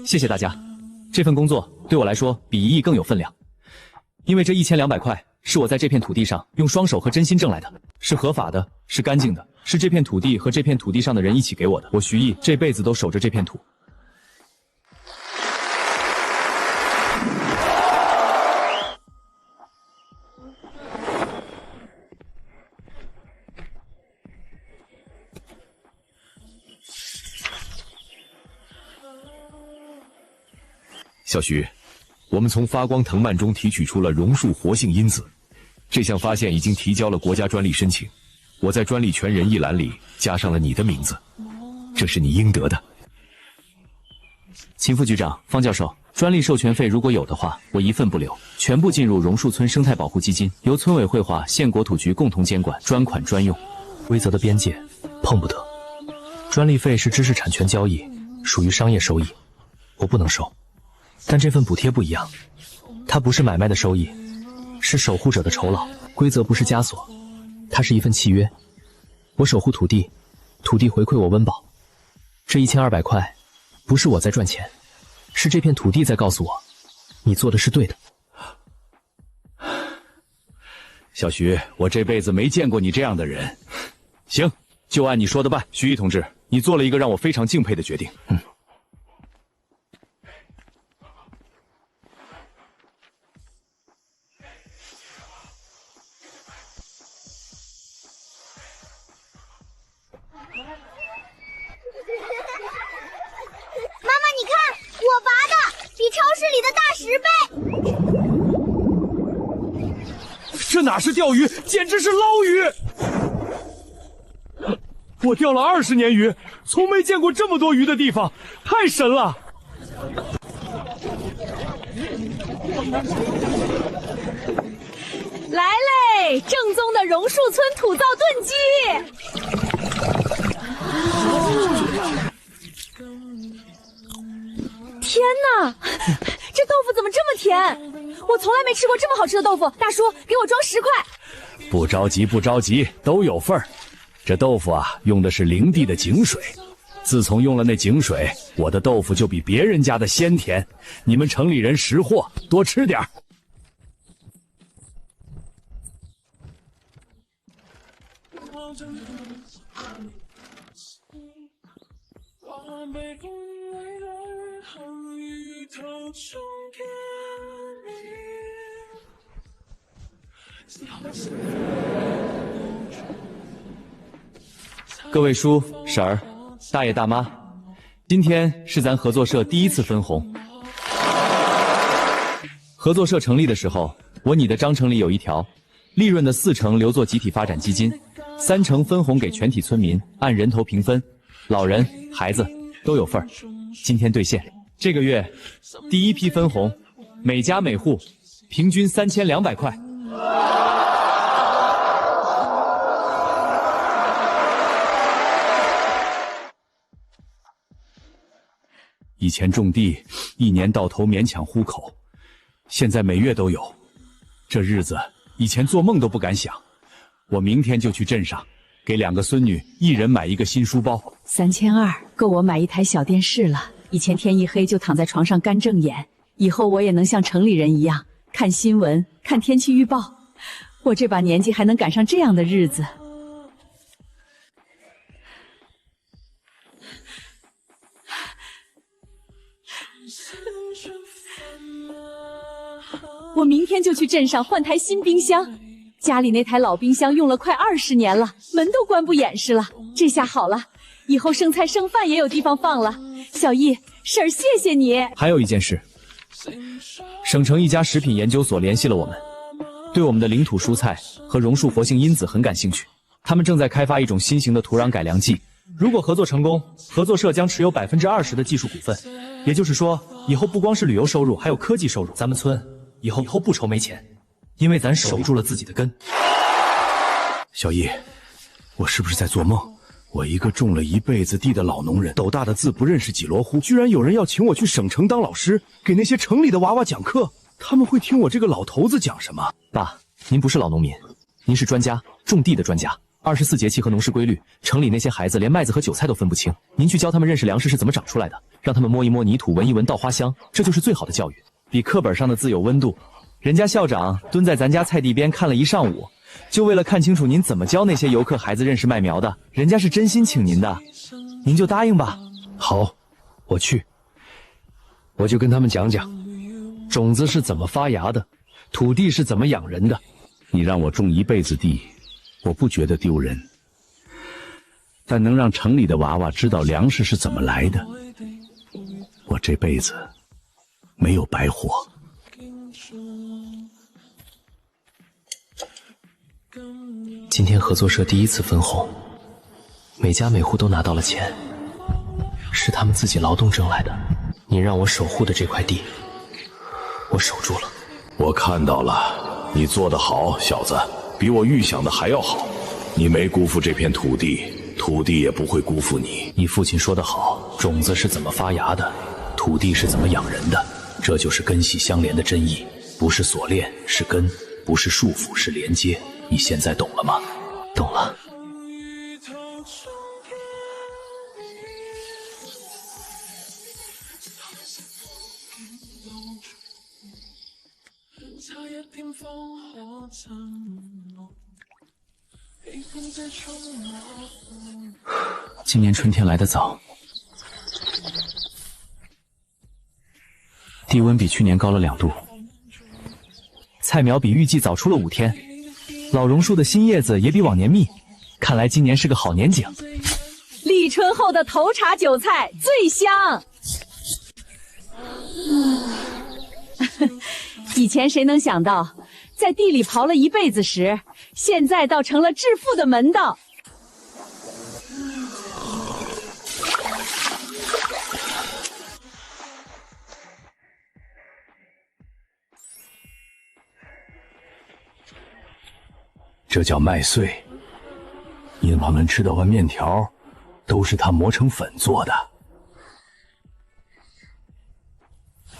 謝謝大家，這份工作對我來說比1億更有分量，因為這1200塊是我在這片土地上用雙手和真心掙來的，是合法的，是乾淨的，是這片土地和這片土地上的人一起給我的。我徐毅這輩子都守着這片土。小徐，我们從發光藤蔓中提取出了榕樹活性因子。這項發現已經提交了國家專利申請，我在專利權人一欄裡加上了你的名字，這是你應得的。秦副局長、方教授，專利授權費如果有的話，我一份不留，全部進入榕樹村生態保護基金，由村委會化、縣國土局共同監管，專款專用。規則的邊界碰不得。專利費是知識產權交易，屬於商業收益，我不能收。但這份補貼不一樣，它不是買賣的收益，是守護者的酬勞。規則不是枷鎖，它是一份契約。我守護土地，土地回饋我溫飽。這1200塊，不是我在賺錢，是這片土地在告訴我，你做的是對的。小徐，我這輩子沒見過你這樣的人。行，就按你說的辦。徐毅同志，你做了一個讓我非常敬佩的決定。这哪是釣魚，簡直是撈魚！我釣了20年魚，從沒見過這麼多魚的地方，太神了！來嘞，正宗的榕樹村土灶燉雞！天哪，這豆腐怎麼這麼甜？我從來沒吃過這麼好吃的豆腐，大叔，給我裝10塊。不着急，不着急，都有份兒。這豆腐啊，用的是靈地的井水。自從用了那井水，我的豆腐就比別人家的鮮甜。你們城裡人識貨，多吃點兒。各位叔、婶兒、大爺、大媽，今天是咱合作社第1次分紅。合作社成立的時候，我擬的章程裡有一條，利潤的4成留作集體發展基金，3成分紅給全體村民，按人頭平分，老人、孩子都有份兒。今天兌現，這個月第1批分紅，每家每戶平均3200塊。以前種地，1年到頭勉強糊口，現在每月都有。這日子以前做夢都不敢想。我明天就去鎮上，給2個孫女一人買一個新書包。3200夠我買一台小電視了。以前天一黑就躺在床上乾瞪眼，以後我也能像城裡人一樣看新聞、看天氣預報。我這把年紀還能趕上這樣的日子。我明天就去鎮上換台新冰箱，家裡那台老冰箱用了快20年了，門都關不嚴實了。這下好了，以後剩菜剩飯也有地方放了。小易，嬸兒，謝謝你。還有一件事，省城一家食品研究所聯繫了我們，對我們的領土蔬菜和榕樹活性因子很感興趣。他們正在開發一種新型的土壤改良劑，如果合作成功，合作社將持有20%的技術股份。也就是說，以後不光是旅遊收入，還有科技收入。咱們村以後不愁沒錢，因為咱守住了自己的根。小易，我是不是在做夢？我一個種了一輩子地的老農人，斗大的字不認識幾羅湖，居然有人要請我去省城當老師，給那些城裡的娃娃講課。他們會聽我這個老頭子講什麼？爸，您不是老農民，您是專家，種地的專家。24節氣和農事規律，城裡那些孩子連麥子和韭菜都分不清。您去教他們認識糧食是怎麼長出來的，讓他們摸一摸泥土，聞一聞稻花香，這就是最好的教育，比課本上的字有溫度。人家校長蹲在咱家菜地邊看了一上午，就為了看清楚您怎麼教那些遊客孩子認識麥苗的，人家是真心請您的，您就答應吧。好，我去，我就跟他們講講，種子是怎麼發芽的，土地是怎麼養人的。你讓我種一輩子地，我不覺得丟人，但能讓城裡的娃娃知道糧食是怎麼來的，我這輩子沒有白活。今天合作社第一次分红，每家每户都拿到了钱，是他们自己劳动挣来的。你让我守护的这块地，我守住了。我看到了，你做得好，小子，比我预想的还要好。你没辜负这片土地，土地也不会辜负你。你父亲说得好，种子是怎么发芽的，土地是怎么養人的，这就是根系相连的真意。不是锁链，是根；不是束缚，是连接。你现在懂了吗？懂了。今年春天来得早，地温比去年高了2度，菜苗比预计早出了5天，老榕树的新葉子也比往年密，看来今年是个好年景。立春后的头茬韭菜最香。以前谁能想到，在地里刨了一辈子时，现在倒成了致富的门道。这叫麦穗，你老能吃得完面条，都是它磨成粉做的。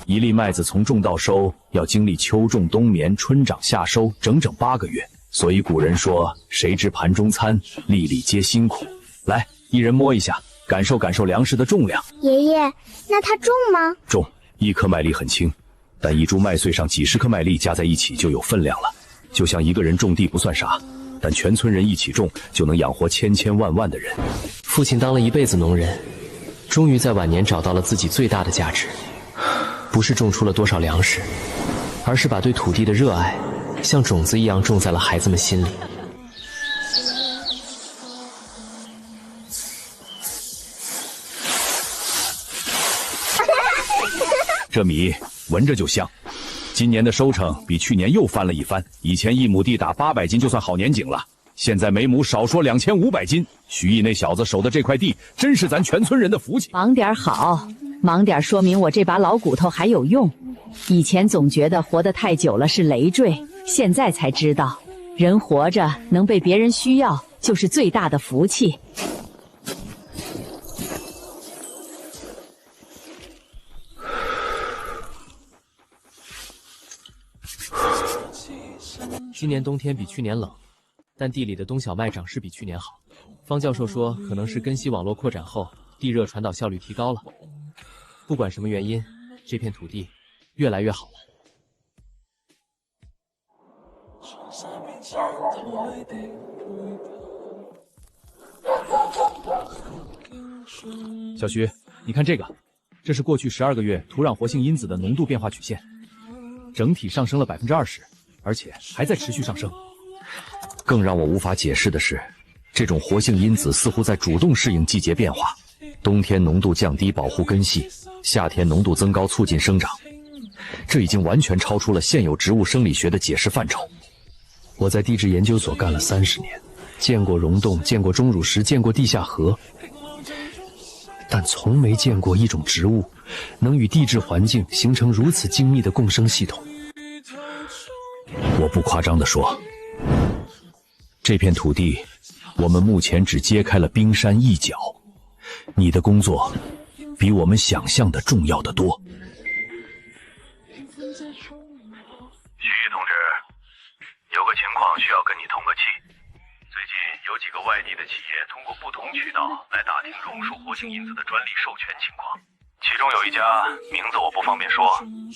一粒麦子从种到收，要经历秋种冬眠、春长夏收，整整8个月。所以古人说：“谁知盘中餐，粒粒皆辛苦。”来，一人摸一下，感受感受粮食的重量。爷爺，那它重嗎？重，1顆麥粒很輕，但1株麥穗上幾十顆麥粒加在一起就有分量了。就像一個人種地不算啥，但全村人一起種，就能養活千千萬萬的人。父親當了一輩子農人，終於在晚年找到了自己最大的價值，不是種出了多少糧食，而是把對土地的熱愛像種子一樣種在了孩子們心裡。這米聞着就香。今年的收成比去年又翻了一番，以前1畝地打800斤就算好年景了，現在每畝少說2500斤。徐毅那小子守的這塊地，真是咱全村人的福氣。忙點好，忙點說明我這把老骨頭還有用。以前總覺得活得太久了是累贅，現在才知道，人活着能被別人需要，就是最大的福氣。今年冬天比去年冷，但地裡的冬小麥長勢比去年好。方教授說，可能是根系網絡擴展後，地熱傳導效率提高了。不管什麼原因，這片土地越來越好了。小徐，你看這個，這是過去12個月土壤活性因子的濃度變化曲線，整體上升了20%。而且還在持續上升。更讓我無法解釋的是，這種活性因子似乎在主動適應季節變化。冬天濃度降低保護根系，夏天濃度增高促進生長。這已經完全超出了現有植物生理學的解釋範疇。我在地質研究所幹了30年，見過溶洞，見過鐘乳石，見過地下河，但從沒見過一種植物能與地質環境形成如此精密的共生系統。我不誇張地說，這片土地，我們目前只揭開了冰山一角。你的工作，比我們想象的重要得多。徐毅同志，有個情況需要跟你通個氣。最近有幾個外地的企業通過不同渠道來打聽榕樹活性因子的專利授權情況。其中有一家名字我不方便說，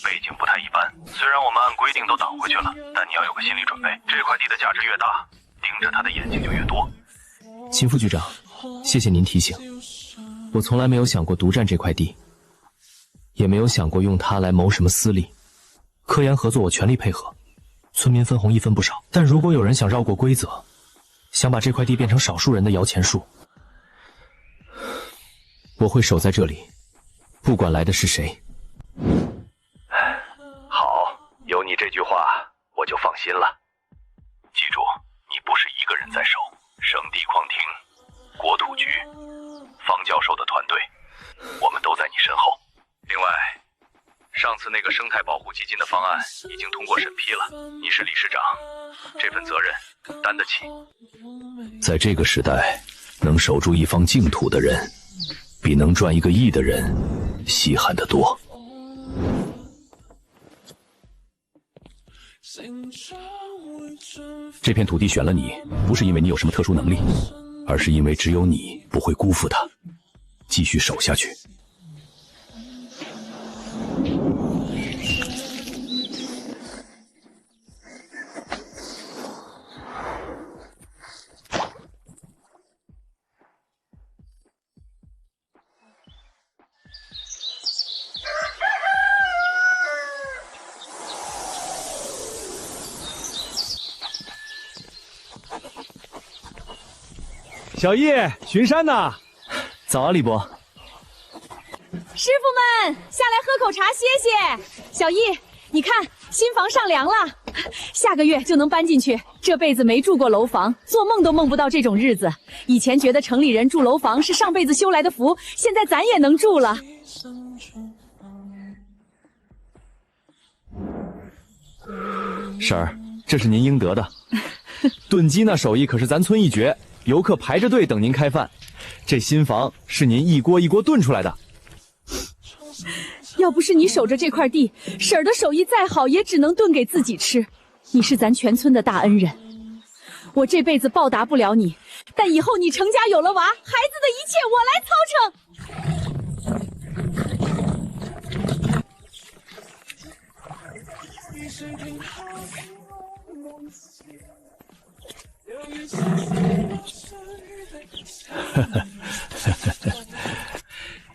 背景不太一般。雖然我們按規定都擋回去了，但你要有個心理準備，這塊地的價值越大，盯着他的眼睛就越多。秦副局長，謝謝您提醒。我從來沒有想過獨佔這塊地，也沒有想過用它來謀什麼私利。科研合作我全力配合，村民分紅一分不少。但如果有人想繞過規則，想把這塊地變成少數人的搖錢樹，我會守在這裡。不管來的是誰。好，有你句話，我就放心了。记住，你不是一个人在守，圣地匡廷、国土局、方教授的团队，我们都在你身后。另外，上次那个生态保护基金的方案已经通过审批了，你是理事长，这份责任担得起。在这个时代，能守住一方净土的人，比能賺1個億的人稀罕得多。这片土地選了你，不是因為你有什麼特殊能力，而是因為只有你不會辜負它，繼續守下去。小易，巡山呢？早啊，李伯。师傅们，下来喝口茶歇歇。小易，你看新房上梁了，下个月就能搬进去。这輩子沒住過樓房，做夢都夢不到這種日子。以前覺得城裡人住樓房是上輩子修來的福，現在咱也能住了。婶兒，這是您應得的。燉雞那手藝可是咱村一絕。遊客排着隊等您開飯，這新房是您一鍋一鍋燉出來的。要不是你守着這塊地，嬸兒的手藝再好，也只能燉給自己吃。你是咱全村的大恩人，我這輩子報答不了你，但以後你成家有了娃，孩子的一切我來操成。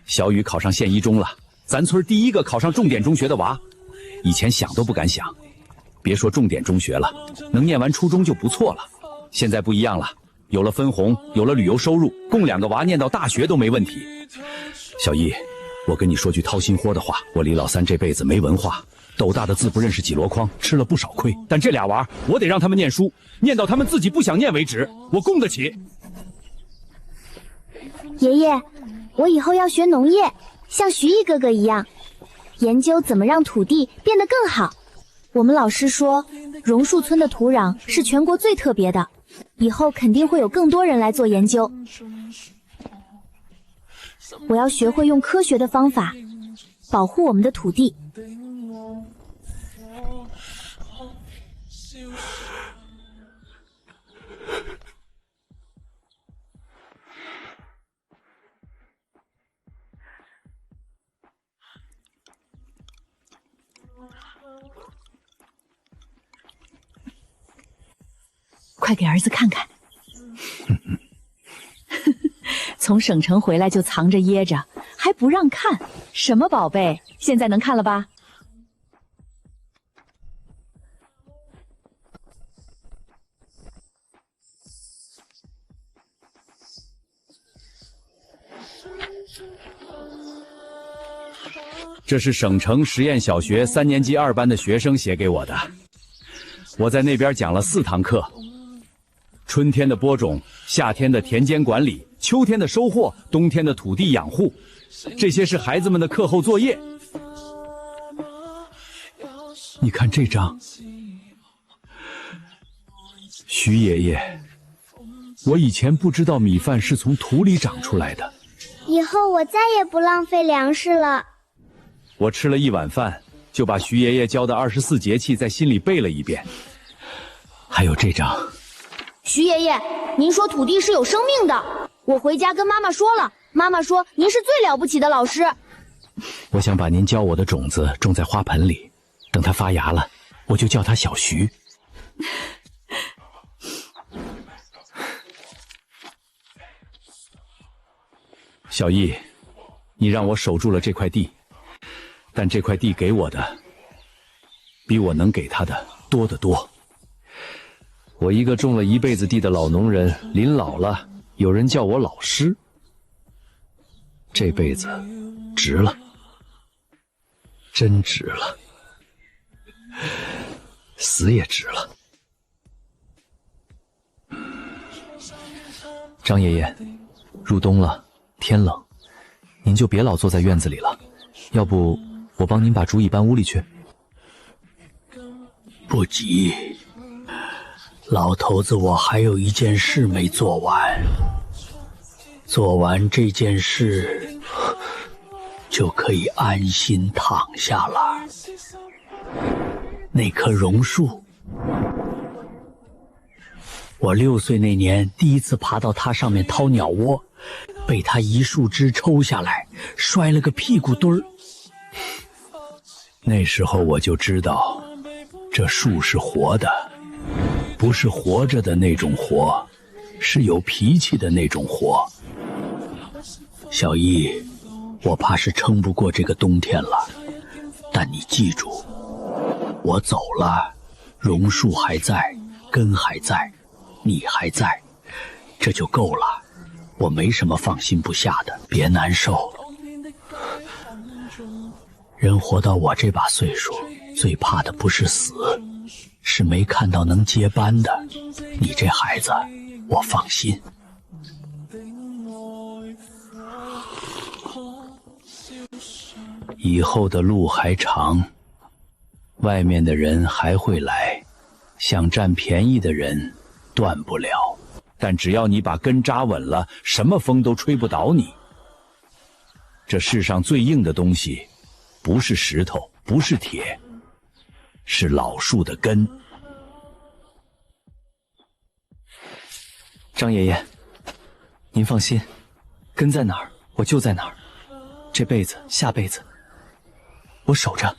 小雨考上縣一中了，咱村第一個考上重點中學的娃，以前想都不敢想。別說重點中學了，能念完初中就不錯了。現在不一樣了，有了分紅，有了旅遊收入，供2個娃念到大學都沒問題。小易，我跟你說句掏心窩的話，我李老三這輩子沒文化，斗大的字不認識幾籮筐，吃了不少虧。但這倆娃，我得讓他們念書，念到他們自己不想念為止，我供得起。爺爺，我以後要學農業，像徐毅哥哥一樣，研究怎麼讓土地變得更好。我們老師說，榕樹村的土壤是全國最特別的，以後肯定會有更多人來做研究。我要學會用科學的方法保護我們的土地。快給兒子看看。從省城回來就藏着掖着，還不讓看，什麼寶貝？現在能看了吧？這是省城實驗小學3年級2班的學生寫給我的。我在那邊講了4堂課。春天的播種，夏天的田間管理，秋天的收穫，冬天的土地養護，這些是孩子們的課後作業。你看這張，徐爺爺，我以前不知道米飯是從土裡長出來的。以後我再也不浪費糧食了。我吃了1碗飯，就把徐爺爺教的24節氣在心裡背了一遍。還有這張。徐爺爺，您說土地是有生命的，我回家跟媽媽說了，媽媽說您是最了不起的老師。我想把您教我的種子種在花盆裡，等它發芽了，我就叫它小徐。小易，你讓我守住了這塊地，但這塊地給我的，比我能給他的多得多。我一個種了一輩子地的老農人，臨老了，有人叫我老師，這輩子值了，真值了。死也值了。张爷爷，入冬了，天冷，您就别老坐在院子里了，要不我帮您把竹椅搬屋里去。不急，老头子，我还有一件事没做完。做完这件事，就可以安心躺下了。那棵榕树，我6岁那年第一次爬到它上面掏鸟窝，被它一树枝抽下来，摔了个屁股墩儿。那时候我就知道，这树是活的，不是活着的那种活，是有脾气的那种活。小易，我怕是撑不过这个冬天了，但你记住，我走了，榕树还在，根还在，你还在，这就够了。我没什么放心不下的，别难受。人活到我这把岁数，最怕的不是死，是没看到能接班的。你这孩子，我放心。以后的路还長，外面的人還會來，想佔便宜的人斷不了。但只要你把根扎穩了，什麼風都吹不倒你。這世上最硬的東西，不是石頭，不是鐵，是老樹的根。張爺爺，您放心，根在哪兒，我就在哪兒。這輩子，下輩子，我守着。